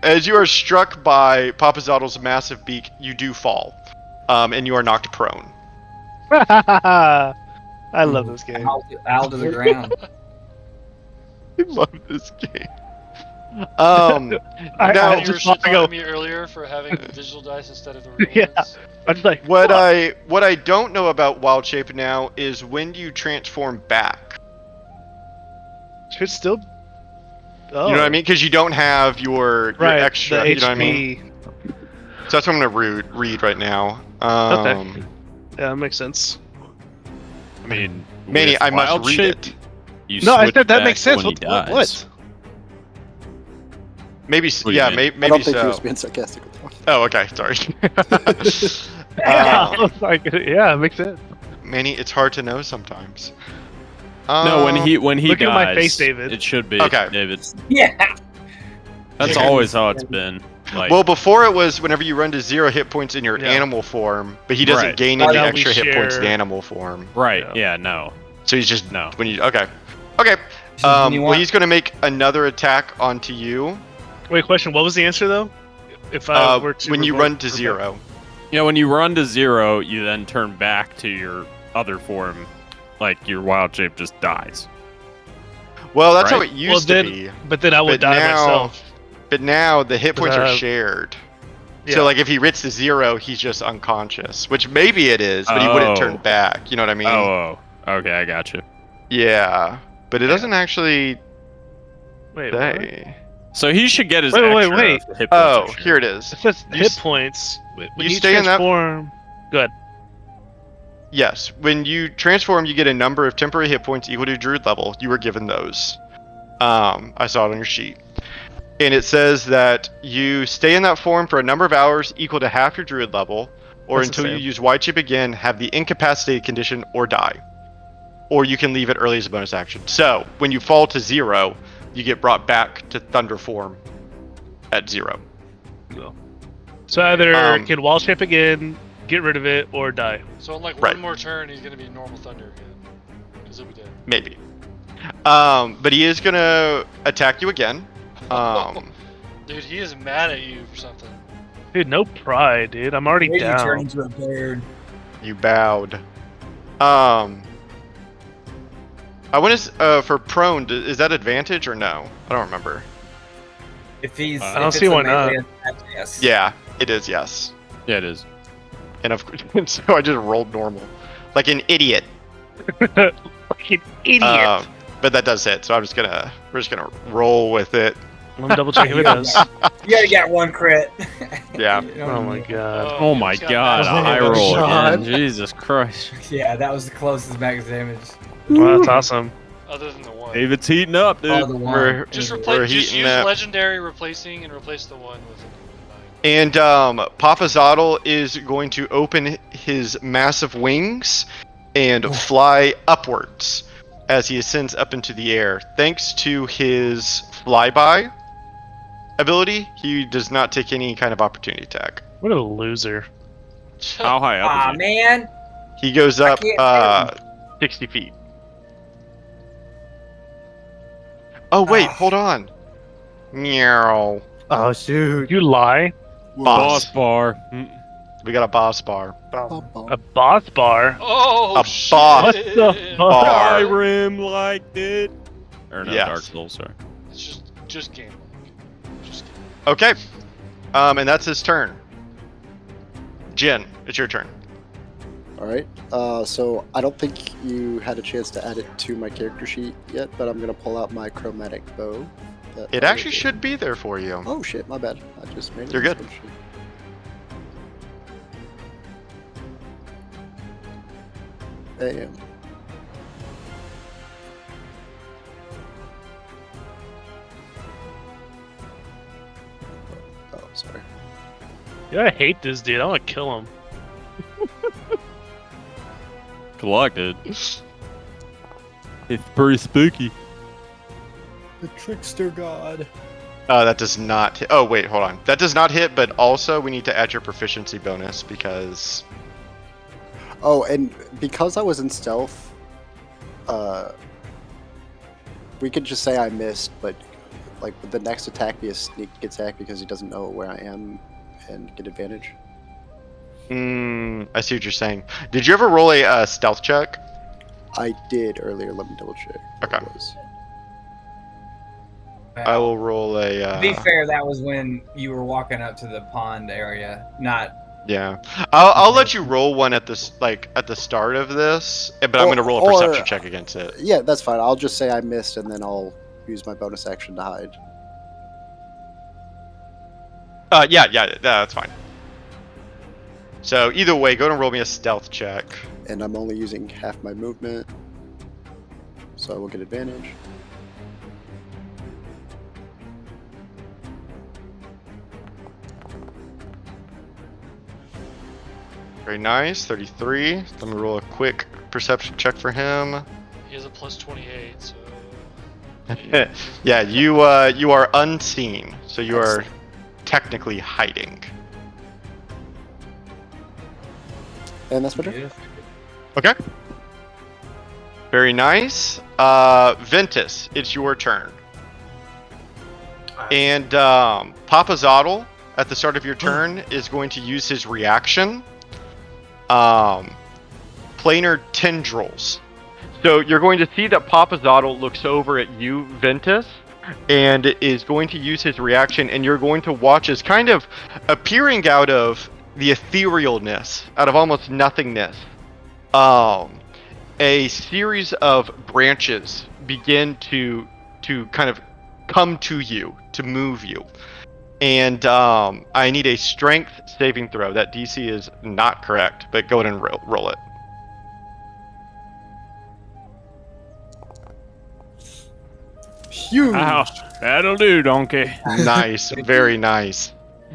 as you are struck by Papa Zottle's massive beak, you do fall, and you are knocked prone. I love this game. Owl to the ground. I love this game. Um, I now You were just want to shit go. on me earlier for having digital dice instead of the real Yeah. ones. I'm just like, what fuck. I don't know about wild shape now is when do you transform back? Should still. Oh, You know what I mean? Because you don't have your right. extra. The You know what I mean? HP. So that's what I'm gonna read right now. Okay. Yeah, that makes sense. I mean, Manny, with I must wild read shape, it. you No, I switch said that back makes sense. when he What? dies. What? Maybe, What do you yeah, mean? maybe I don't think he so. was being sarcastic with that. Oh, okay, sorry. Yeah, I um, was like, yeah, it makes sense. Manny, it's hard to know sometimes. No, when he look dies, at my face, David. it should be Okay. David. Yeah. That's Yeah. always how it's been. Like, Well, before it was whenever you run to 0 hit points in your Yeah. animal form, but he doesn't Right. gain any Now we extra hit points in share- animal form. right? Yeah. Yeah, no. So he's just No. when you okay. So when you Well, want- he's gonna make another attack onto you. Wait, question. What was the answer though? If I were to When you revert- run to revert- 0. You know, when you run to 0, you then turn back to your other form. Like, your wild shape just dies. Well, that's how Right. it used then- to be. But then I would But die now- myself. But now the hit points are Uh, shared. Yeah. So like if he hits to 0, he's just unconscious, which maybe it is, but he wouldn't turn Oh. back. You know what I mean? Oh, okay, I got you. Yeah, but it doesn't actually Wait, what? say. So he should get his Wait, wait, extra wait. hit points. Oh, extra. here it is. It says You hit s- points. When you you stay in that- transform. Good. Yes, when you transform, you get a number of temporary hit points equal to Druid level. You were given those. I saw it on your sheet. And it says that you stay in that form for a number of hours equal to half your Druid level, or That's the until you same. use Wide Shape again, have the incapacitated condition, or die. Or you can leave it early as a bonus action. So, when you fall to 0, you get brought back to Thunder form at 0. So either can wall shape again, get rid of it, or die. So in like Right. one more turn, he's gonna be normal thunder again. Because he'll be dead. Maybe. But he is gonna attack you again. Dude, he is mad at you for something. Dude, no pride, dude. I'm already Maybe you turn down. into a bird. You bowed. I want to for prone. Is that advantage or no? I don't remember. If he's, I don't if see it's a why not. melee attack, yes. Yeah, it is. Yes. Yeah, it is. And of course, so I just rolled normal, like an idiot. Fucking idiot. But that does hit, so we're just gonna roll with it. Let me double check if it does. You gotta get one crit. Yeah. You know Oh what I my mean? god. Oh my he's got god, massive I damage. roll God. again. Jesus Christ. Yeah, that was the closest max damage. Wow, that's awesome. Other than the one. David's heating up, dude. Oh, the one. We're- Just We're replace. Just heating use up. legendary replacing and replace the one with a 9. And Papa Zottle is going to open his massive wings and fly upwards as he ascends up into the air. Thanks to his flyby ability, he does not take any kind of opportunity attack. What a loser. How high up Aw, is he? man. He goes I up can't 60 feet. Oh wait, Ah. hold on. Meow. Oh shoot. You lie. Boss. Boss bar. We got a boss bar. A boss bar. Oh, A shit. boss What the fuck? bar. Skyrim liked it. Or no, Yes. Dark Souls, sorry. It's just game. Just game. Okay. And that's his turn. Jin, it's your turn. All right. So I don't think you had a chance to add it to my character sheet yet, but I'm gonna pull out my chromatic bow. It actually should be there for you. Oh shit, my bad. I just made it. You're good. Damn. Oh, sorry. Yeah, I hate this dude. I want to kill him. Good luck, dude. It's pretty spooky. The trickster god. That does not hit. Oh, wait, hold on. That does not hit, but also we need to add your proficiency bonus because... Oh, and because I was in stealth, we could just say I missed, but like would the next attack be a sneak attack because he doesn't know where I am and get advantage? I see what you're saying. Did you ever roll a stealth check? I did earlier. Let me double check. what Okay. it was. I will roll a. To be fair, that was when you were walking up to the pond area, not. Yeah, I'll let you roll one at this at the start of this, but I'm gonna roll a perception check against it. Yeah, that's fine. I'll just say I missed, and then I'll use my bonus action to hide. Yeah, that's fine. So either way, go ahead and roll me a stealth check. And I'm only using half my movement, so I will get advantage. Very nice, 33. Let me roll a quick perception check for him. He has a plus 28, so. Yeah, you are unseen, so you are technically hiding. And that's my turn. Okay. Very nice. Ventus, it's your turn. And Papa Zottle, at the start of your turn, is going to use his reaction. Planar tendrils. So you're going to see that Papa Zottle looks over at you, Ventus, and is going to use his reaction, and you're going to watch as kind of appearing out of the etherealness, out of almost nothingness, a series of branches begin to kind of come to you, to move you. And I need a strength saving throw. That DC is not correct, but go ahead and roll it. Huge. Ow, that'll do, donkey. Nice, very nice.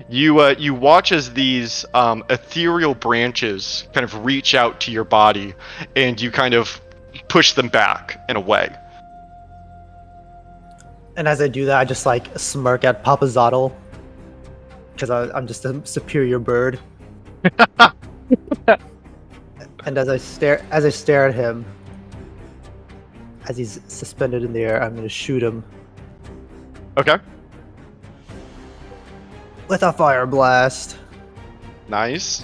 You watch as these ethereal branches kind of reach out to your body, and you kind of push them back and away. And as I do that, I just like smirk at Papa Zottle because I'm just a superior bird. And as I stare at him, as he's suspended in the air, I'm gonna shoot him Okay. with a fire blast. Nice.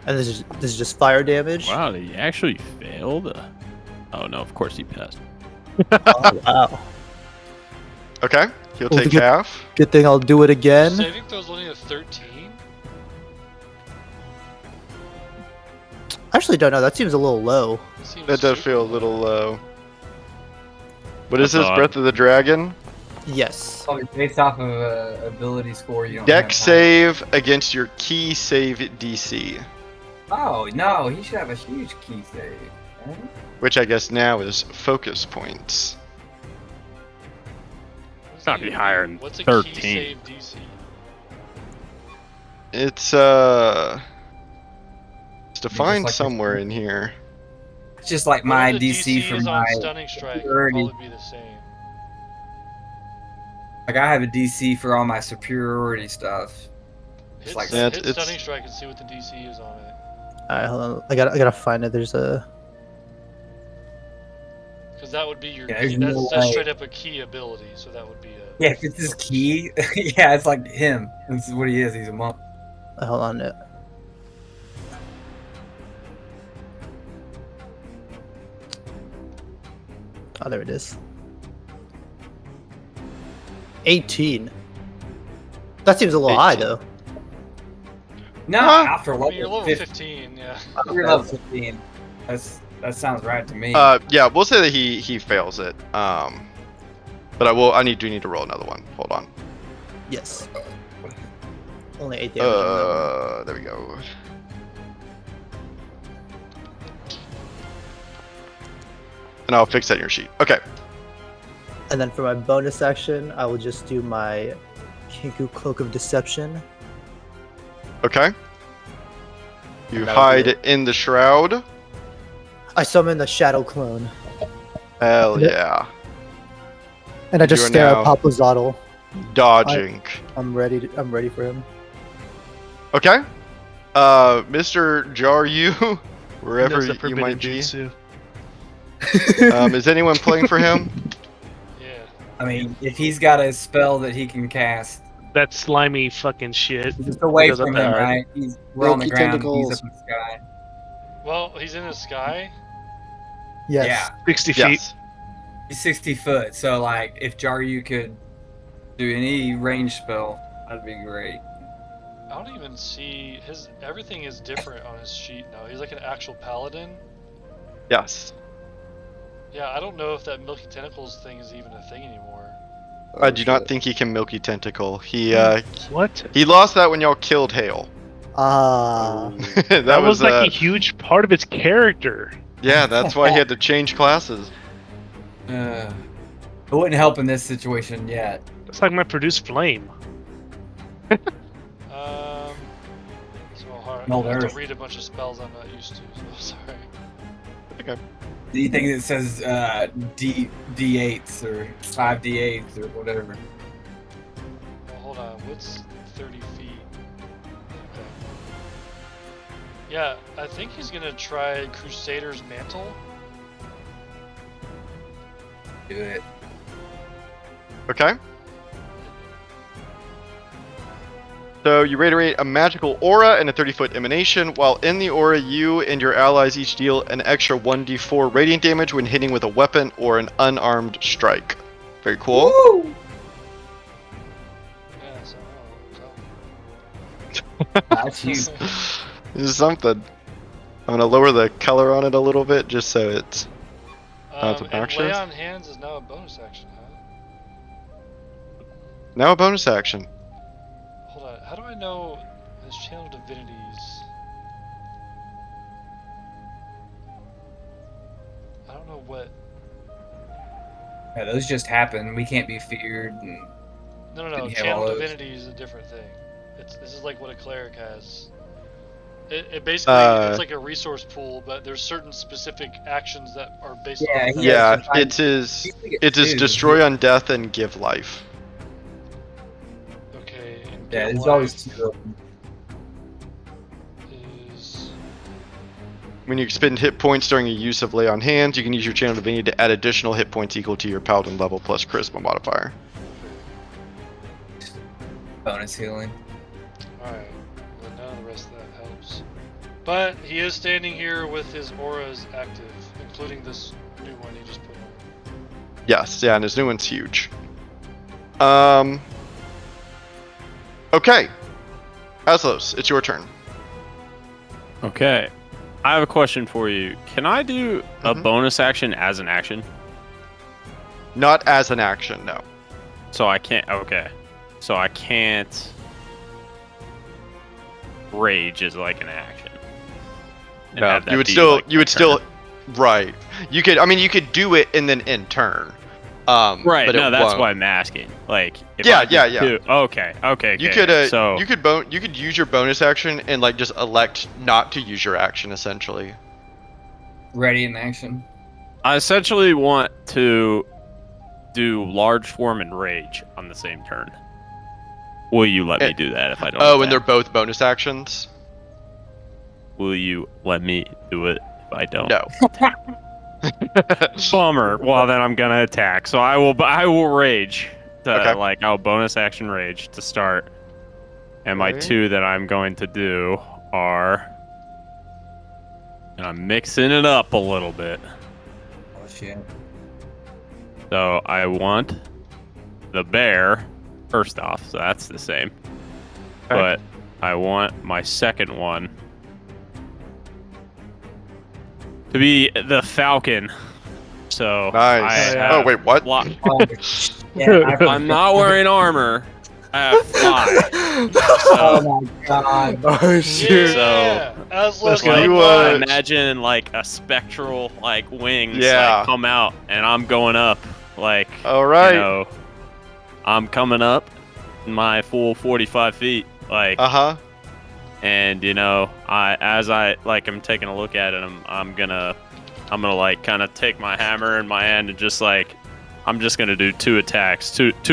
And this is just fire damage. Wow, he actually failed? Oh no, of course he passed. Oh, wow. Okay. He'll Well, take good- half. Good thing I'll do it again. Saving throw's only a 13. I actually don't know. That seems a little low. Seems That does super feel a low. little low. What is I this? thought- Breath of the Dragon? Yes. Probably based off of ability score. You don't Deck have save against your key save DC, Oh no, he should have a huge key save. Right? which I guess now is focus points. What's Gotta be the- higher than What's a 13. key save DC? It's defined like somewhere in here. It's just like my Whatever the DC for is my. on stunning strike, it'll superiority. probably be the same. Like I have a DC for all my superiority stuff. Hit, like- Yeah, hit it's- stunning strike and see what the DC is on it. Alright, hold on. I gotta find it. There's a. Because that would be your Yeah, key. there's no That's way. straight up a key ability, so that would be a. Yeah, if it's his key, yeah, it's like him. This is what he is. He's a monk. Hold on. Oh, there it is. 18. That seems a little high, 18. though. No, Huh? after I level, mean, you're level 15. 15, yeah. You're level 15. That sounds right to me. Yeah, we'll say that he fails it. But I do need to roll another one. Hold on. Yes. Only 8 damage. on that one. There we go. And I'll fix that in your sheet. Okay. And then for my bonus action, I will just do my Kinku Cloak of Deception. Okay. You That'll be hide it. in the shroud. I summon the Shadow Clone, Hell Yep. yeah. and I just You are stare now- at Papa Zottle. Dodging. I'm ready for him. Okay. Mr. Jaryu, wherever He does the you might forbidden be. jutsu. Is anyone playing for him? Yeah. I mean, if he's got a spell that he can cast, That slimy fucking shit. just away Goes up from there, him, right? right? We're on the Milky ground. tentacles. He's up in the sky. Well, he's in the sky. Yes. Yeah. 60 feet. Yes. He's 60 foot. So like, if Jaryu could do any range spell, that'd be great. I don't even see his. Everything is different on his sheet now. He's like an actual paladin. Yes. Yeah, I don't know if that Milky Tentacles thing is even a thing anymore. I do not think he can Milky Tentacle. He What? he lost that when y'all killed Hale. Ah. That was like a huge part of its character. Yeah, that's why he had to change classes. It wouldn't help in this situation yet. It's like my produced flame. So hard. No, I have there's- to read a bunch of spells I'm not used to. So sorry. Okay. Anything that says D8s or 5D8s or whatever. Well, hold on. What's 30 feet? Okay. Yeah, I think he's gonna try Crusader's Mantle. Do it. Okay. So you radiate a magical aura and a 30-foot emanation. While in the aura, you and your allies each deal an extra 1d4 radiant damage when hitting with a weapon or an unarmed strike. Very cool. Woo! Yeah, so That's you. This is something. I'm gonna lower the color on it a little bit just so it's That's and obnoxious. Lay on Hands is now a bonus action, huh? now a bonus action. Hold on. How do I know his channel divinities? I don't know what. Yeah, those just happen. We can't be feared. And No. Didn't have all Channel those. divinity is a different thing. This is like what a cleric has. It basically it's like a resource pool, but there's certain specific actions that are based Yeah, on. he Yeah, has some it is. You get It is two. destroy undeath and give life. Okay. And Yeah, Get there's always Life two of them. is When you expend hit points during a use of lay on hands, you can use your channel divinity to add additional hit points equal to your paladin level plus charisma modifier. Bonus healing. alright. Well, none of the rest of that helps. But he is standing here with his auras active, including this new one he just put on. Yes, yeah, and his new one's huge. Okay. Aslos, it's your turn. Okay. I have a question for you. Can I do a Mhm. bonus action as an action? Not as an action, no. So I can't. Okay. So I can't. Rage is like an action. And No, have that you would be, still, like, you would my still, turn. right. You could, I mean, you could do it and then in turn. Right. But No, it that's won't. why I'm asking. Like, if Yeah, I did yeah, yeah. two- Okay. Okay. You okay. could, So you could use your bonus action and like just elect not to use your action essentially. Ready in action. I essentially want to do large form and rage on the same turn. Will you let me do that if I don't? Oh, and they're attack? both bonus actions. Will you let me do it if I don't? No. Bummer. Well, then I'm gonna attack. So I will rage. Okay. Like I'll bonus action rage to start. And my Okay. two that I'm going to do are, and I'm mixing it up a little bit. Oh shit. So I want the bear first off. So that's the same. Okay. But I want my second one to be the falcon. So Nice. I Oh have wait, what? Oh, yeah, I'm not wearing armor. I have fly. Oh my god. Oh shoot. Yeah! Aslos Like, You, got imagine like a spectral like wings Yeah. like come out and I'm going up like All right. you know, I'm coming up my full 45 feet like Uh-huh. and you know I'm taking a look at it I'm gonna like kind of take my hammer in my hand and just like I'm just gonna do two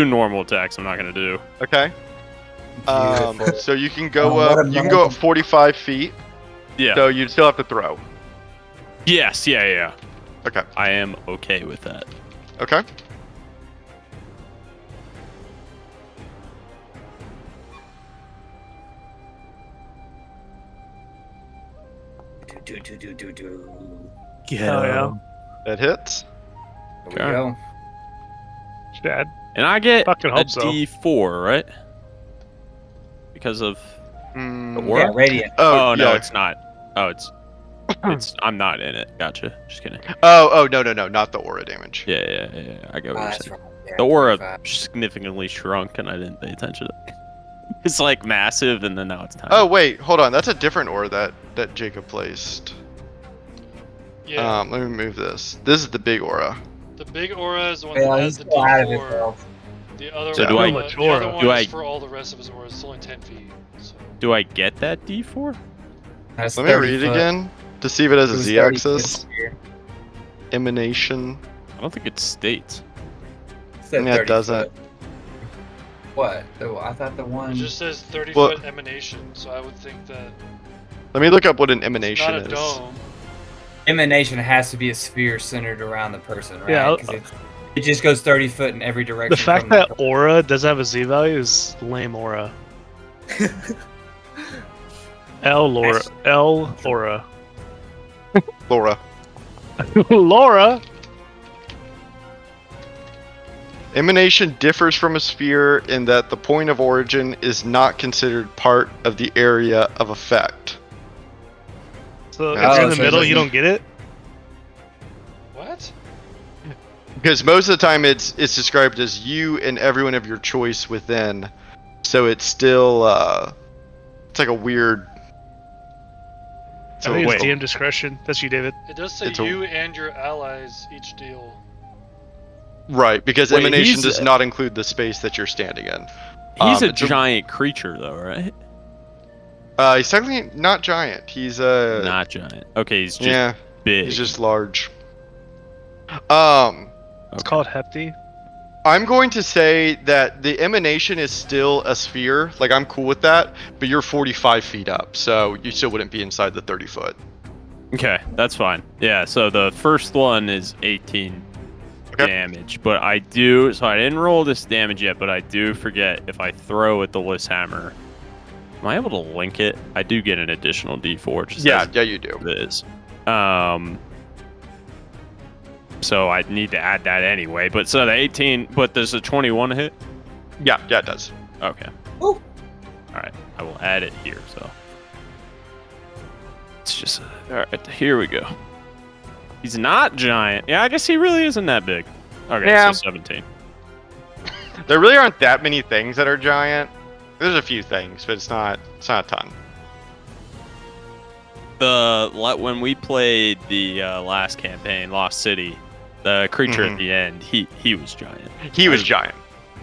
normal attacks. I'm not gonna do. Okay. Beautiful. So you can go Oh, what up. a You can go up magic. 45 feet. Yeah. So you'd still have to throw. Yes. Yeah. Okay. I am okay with that. Okay. Do. Get Hell yeah. him. That hits. There we Okay. go. Chad. And I get Fucking a hope so. D4, right? Because of the Mm, aura? Yeah, radiant. Oh, no, yeah. it's not. Oh, it's I'm not in it. Gotcha. Just kidding. Oh, no, not the aura damage. Yeah. I get what you're That's saying. right. Yeah, The aura 25. significantly shrunk, and I didn't pay attention to it. It's like massive, and then now it's tiny. Oh wait, hold on. That's a different aura that Jacob placed. Yeah. Let me move this. This is the big aura. The big aura is the one Well, that he's has the still out of it, D4. though. The other So one, do I- the Aura. other one Do is I- for all the rest of his auras. It's only 10 feet. So. Do I get that D4? That's Let me 30 read it foot. again to see if it has It a was Z 30 foot axis. sphere. Emanation. I don't think it states. It said Yeah, it 30 doesn't. foot. What? I thought the one. It just says 30 Well- foot emanation, so I would think that Let me look up what an it's emanation not a is. dome. Emanation has to be a sphere centered around the person, right? Yeah, 'Cause it just goes 30 foot in every direction. The fact from that the aura doesn't have a Z value is lame aura. Laura. Laura. Laura. Laura. Emanation differs from a sphere in that the point of origin is not considered part of the area of effect. So if Oh, you're in the so it middle, you doesn't- don't get it. What? Because most of the time it's described as you and everyone of your choice within. So it's still it's like a weird. I think wait. it's DM discretion. That's you, David. It does say It's a- you and your allies each deal. Right, because Wait, emanation he's- does not include the space that you're standing in. He's a it's a- giant creature, though, right? He's technically not giant. He's Not giant. Okay, he's just yeah, big. he's just large. It's Okay. called Hefty. I'm going to say that the emanation is still a sphere. Like, I'm cool with that, but you're 45 feet up, so you still wouldn't be inside the 30 foot. Okay, that's fine. Yeah, so the first one is 18 Okay. damage, but I do. So I didn't roll this damage yet, but I do forget if I throw at the Liss Hammer. Am I able to link it? I do get an additional D4. Just Yeah, as yeah, you do. it is. So I need to add that anyway. But so the 18, but does the 21 hit? Yeah, it does. Okay. Ooh. All right, I will add it here. So it's just all right. Here we go. He's not giant. Yeah, I guess he really isn't that big. Okay, Yeah. so 17. There really aren't that many things that are giant. There's a few things, but it's not a ton. When we played the last campaign, Lost City, the creature Mhm. at the end, he was giant. He was giant.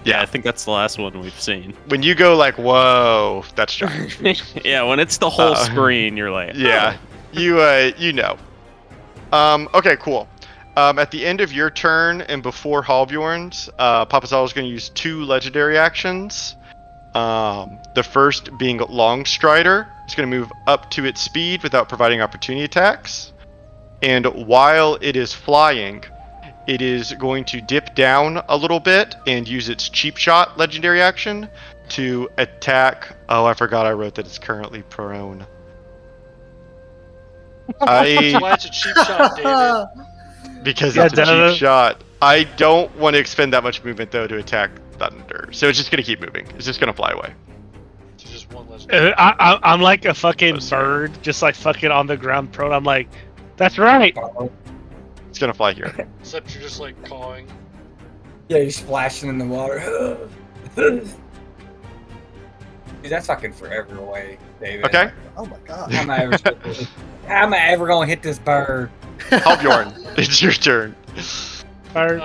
Yeah, I think that's the last one we've seen. When you go like, whoa, that's giant. Yeah, when it's the whole Uh, screen, you're like, Yeah, you know. Okay, cool. At the end of your turn and before Halbjorn's, Papazawa is going to use 2 legendary actions. The first being Long Strider. It's going to move up to its speed without providing opportunity attacks. And while it is flying, it is going to dip down a little bit and use its Cheap Shot legendary action to attack. Oh, I forgot I wrote that it's currently prone. That's why it's a cheap shot, David. Because Yeah, it's a duh. cheap shot. I don't want to expend that much movement though to attack Thunder, so it's just gonna keep moving. It's just gonna fly away. It's just one legendary. I'm like a fucking Oh, sorry. bird, just like fucking on the ground prone. I'm like, that's right. It's gonna fly here. Except you're just like cawing. Yeah, you're splashing in the water. Dude, that's fucking forever away, David. Okay, Oh my god. How am I ever gonna hit this bird? Halbjorn, it's your turn. Bird.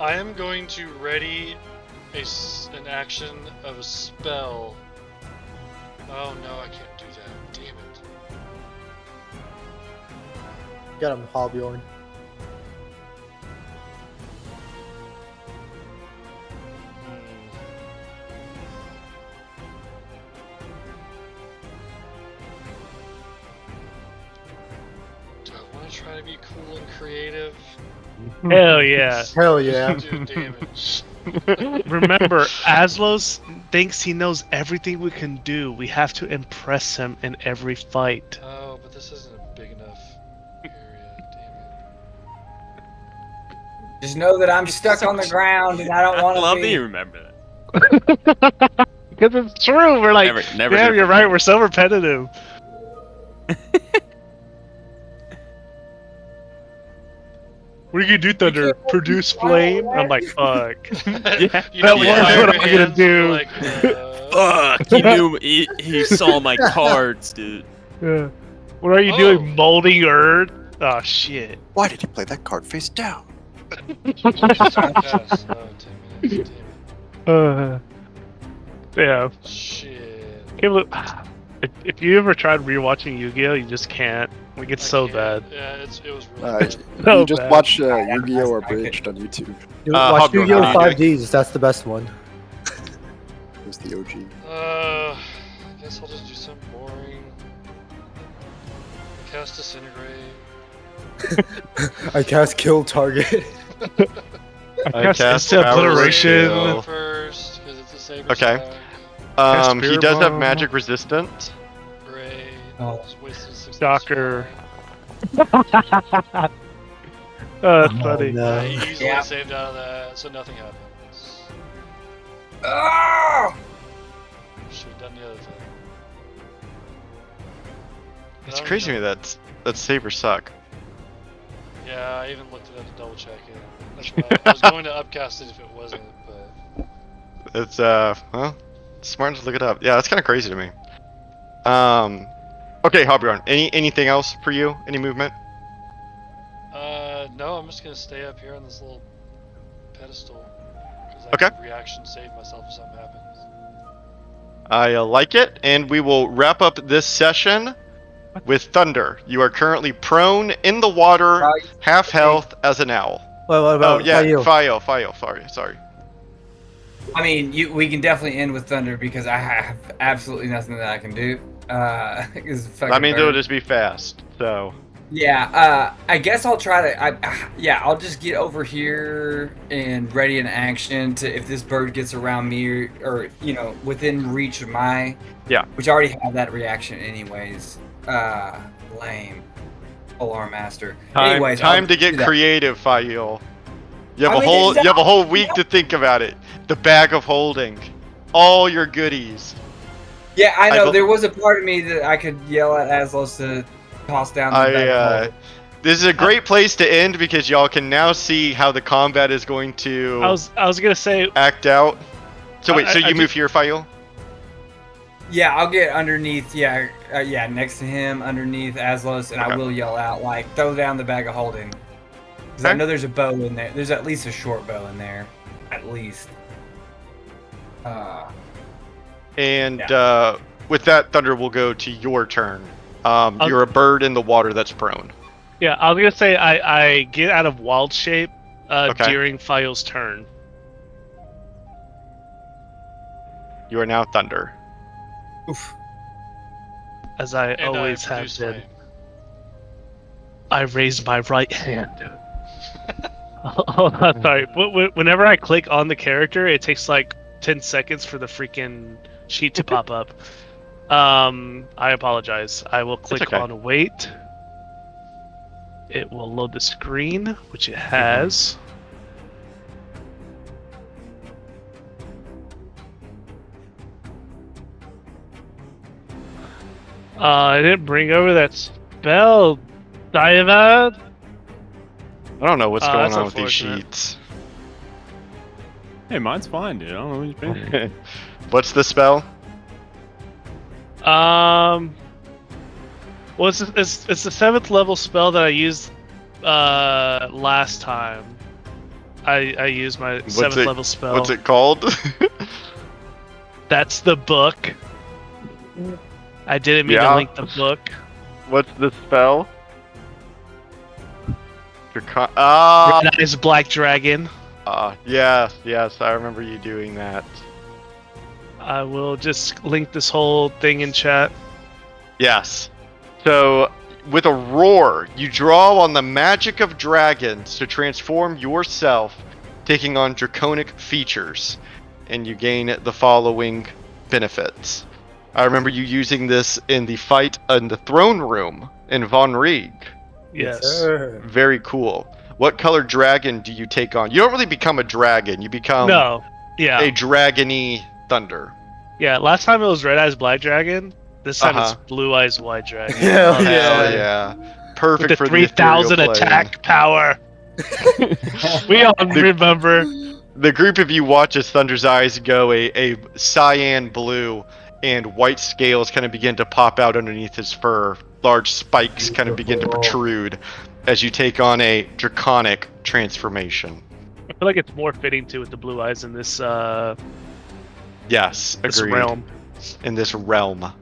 I am going to ready an action of a spell. Oh no, I can't do that. Damn it. Get him, Halbjorn. Do I want to try to be cool and creative? Hell yeah. Hell yeah. Do damage. Remember, Aslos thinks he knows everything we can do. We have to impress him in every fight. Oh, but this isn't a big enough area. Damn Just know that I'm stuck on the ground and I don't I want to love that be. you remember that. Because it's true. We're like, Never damn, did you're forget. right. We're so repetitive. What are you gonna do, Thunder? Produce flame? I'm like, fuck. Yeah. You know, That fire was what I'm gonna hands, you're do. like, Fuck! He knew. He saw my cards, dude. Yeah. What are you Oh. doing? Molding earth? Oh shit. Why did you play that card face down? Just pass. Oh, 10 minutes. Damn Yeah. it. Shit. Can't believe- if you ever tried rewatching Yu-Gi-Oh, you just can't. Like it's I so can't. bad. Yeah, it was really bad. So You just bad. watch Yu-Gi-Oh! Abridged on YouTube. Watch Hobgo, Yu-Gi-Oh! how are you 5Ds. That's the best one. It was the OG. I guess I'll just do something boring. Cast Disintegrate. I cast kill target. I cast instant Power obliteration. Skill. First, because it's a saber Okay. attack. He does have Bomb. magic resistance. Great. Oh. Just wasted 6 Shocker. Oh, that's funny. no. I easily Yeah. saved out of that, so nothing happens. Ah! Should have done the other thing. It's No, crazy to no. me that sabers suck. Yeah, I even looked it up to double check it. That's why I was going to upcast it if it wasn't, but It's well, smart to look it up. Yeah, that's kind of crazy to me. Okay, Hobron. Anything else for you? Any movement? no, I'm just gonna stay up here on this little pedestal. Because I Okay. can reaction save myself if something happens. I like it, and we will wrap up this session with Thunder. You are currently prone in the water, Right. half health as an owl. What Oh about yeah, you? Fio. Sorry. I mean, we can definitely end with Thunder because I have absolutely nothing that I can do. Is fucking That means bird. it'll just be fast. So Yeah, I guess I'll try to. Yeah, I'll just get over here and ready in action to if this bird gets around me or within reach of my. Yeah. Which I already have that reaction anyways. Lame. Alarm master. Anyways, time I'll to get do that. creative, Fio. You have I a mean, whole it's you have a not- whole week to think about it. The bag of holding, all your goodies. Yeah, I I know. bel- There was a part of me that I could yell at Aslos to toss down the bag of holding. This is a great place to end because y'all can now see how the combat is going to I was gonna say, act out. So wait, so I you move here, Fio? Yeah, I'll get underneath. Yeah, next to him, underneath Aslos, and I Okay. will yell out like, "Throw down the bag of holding." Because I Okay. know there's a bow in there. There's at least a short bow in there, at least. And Yeah. with that, Thunder will go to your turn. You're a bird in the water that's prone. yeah, I was gonna say I get out of wild shape Okay. during Fio's turn. You are now Thunder. Oof. As I And always I have produce been. flame. I raised my right hand. Oh, sorry. Whenever I click on the character, it takes like 10 seconds for the freaking sheet to pop up. I apologize. I will click okay. on wait. It will load the screen, which it has. I didn't bring over that spell, Diavad. I don't know what's going that's on with these unfortunate. sheets. Hey, mine's fine, dude. I don't know what you've been. What's the spell? Well, it's the 7th level spell that I used last time. I used my 7th level spell. What's it called? That's the book. I didn't mean Yeah. to link the book. What's the spell? Ah, Red Eyes Black Dragon. yes, I remember you doing that. I will just link this whole thing in chat. Yes. So, with a roar, you draw on the magic of dragons to transform yourself taking on draconic features, and you gain the following benefits. I remember you using this in the fight in the throne room in Von Rieg. Yes. Sir. Very cool. What color dragon do you take on? You don't really become a dragon. You become No. Yeah. a dragony thunder. Yeah. Last time it was Red Eyes Black Dragon. This time it's Blue Eyes White Dragon. Hell Hell yeah. yeah. Perfect With for the the ethereal 3,000 plane. attack power. We all remember. The group of you watch as Thunder's eyes go a cyan blue, and white scales kind of begin to pop out underneath his fur. Large spikes kind of begin to protrude as you take on a draconic transformation. I feel like it's more fitting too with the blue eyes in this Yes, this agreed. realm. In this realm.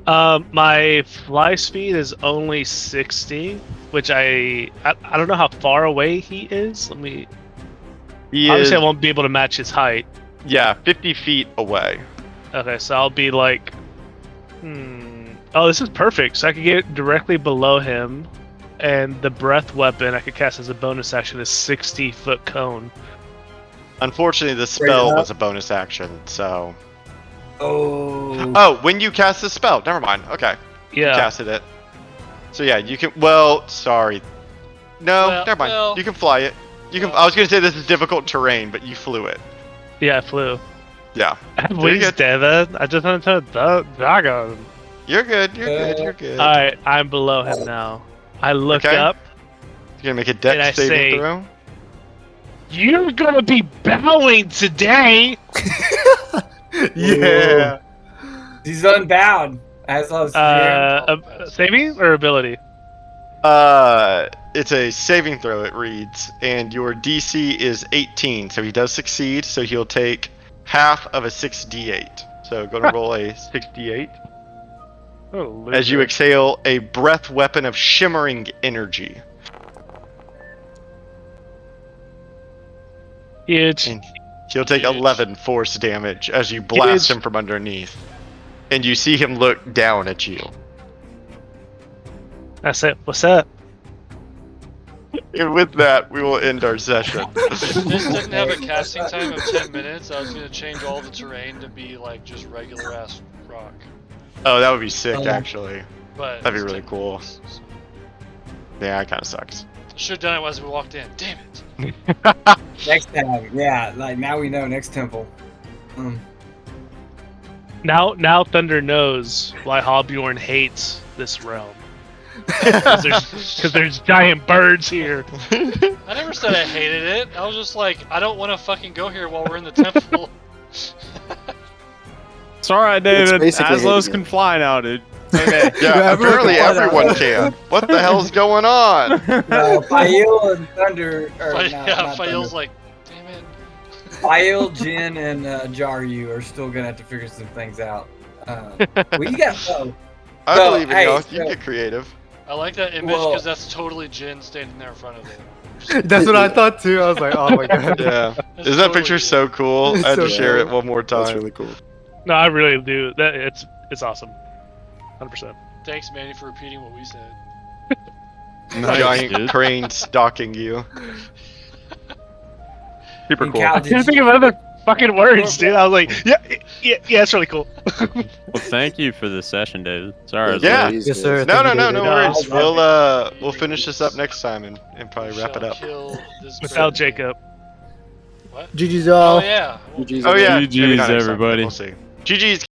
My fly speed is only 60, which I don't know how far away he is. Let me. He Obviously, is, I won't be able to match his height. yeah, 50 feet away. Okay, so I'll be like, Oh, this is perfect. So I could get directly below him, and the breath weapon I could cast as a bonus action is 60-foot cone. Unfortunately, the spell was a bonus action, so... Oh. Oh, when you cast the spell. Never mind. Okay. You Yeah. casted it. So yeah, you can... Well, sorry. No, Well, never mind. well. You can fly it. You can. I was going to say this is difficult terrain, but you flew it. Yeah, I flew. Yeah. I have Very wings, good. David. I just want to dragon. You're good. You're good. You're good. Alright, I'm below him now. I look Okay. up. You're going to make a And I dex saving say- throw? You're gonna be bowing today! Yeah. He's unbound. As I was Saving or ability? It's a saving throw, it reads, and your DC is 18, so he does succeed, so he'll take half of a 6d8. So go to roll a 6d8. Oh, As you exhale a breath weapon of shimmering energy. Huge. And he'll take Huge. 11 force damage as you blast Huge. him from underneath. And you see him look down at you. That's it. What's up? And with that, we will end our session. If this didn't have a casting time of 10 minutes, I was going to change all the terrain to be like just regular ass rock. Oh, that would be sick, actually. But That'd be it's really 10 cool. minutes, so. Yeah, it kind of sucks. Should have done it as we walked in. Damn it. next time. Yeah, like now we know next temple. Now Thunder knows why Hobjorn hates this realm. Because there's giant birds here. I never said I hated it. I was just like, I don't want to fucking go here while we're in the temple. It's alright, David. basically Aslos hating can it. fly now, dude. Yeah, everyone apparently can fly everyone now. can. What the hell's going on? Fail and Thunder. Or But not, yeah, not Fail's Thunder. like, damn it. Fail, Jin, and Jaryu are still gonna have to figure some things out. Well, you got both. I So, believe in hey, y'all. You so- can get creative. I like that image Well- because that's totally Jin standing there in front of it. That's what I thought too. I was like, oh my god. Yeah. That's Isn't that totally picture Jin. so cool? It's I had to so share it cool. one more time. That's really cool. No, I really do. That it's awesome. 100%. Thanks, Manny, for repeating what we said. Nice, Giant dude. crane stalking you. Super And cool. Cal, I couldn't think of other fucking words, dude. I was like, yeah, it's really cool. Well, thank you for the session, David. Sorry. I was Yeah. late. Yes, sir. No, Thank no, you, no, no David. worries. We'll finish this up next time and probably wrap it Shall up. Kill this Without bird. Jacob. What? GG's Oh all. yeah. GG's Oh yeah, GG's, maybe not next time, but everybody. We'll see. GG's.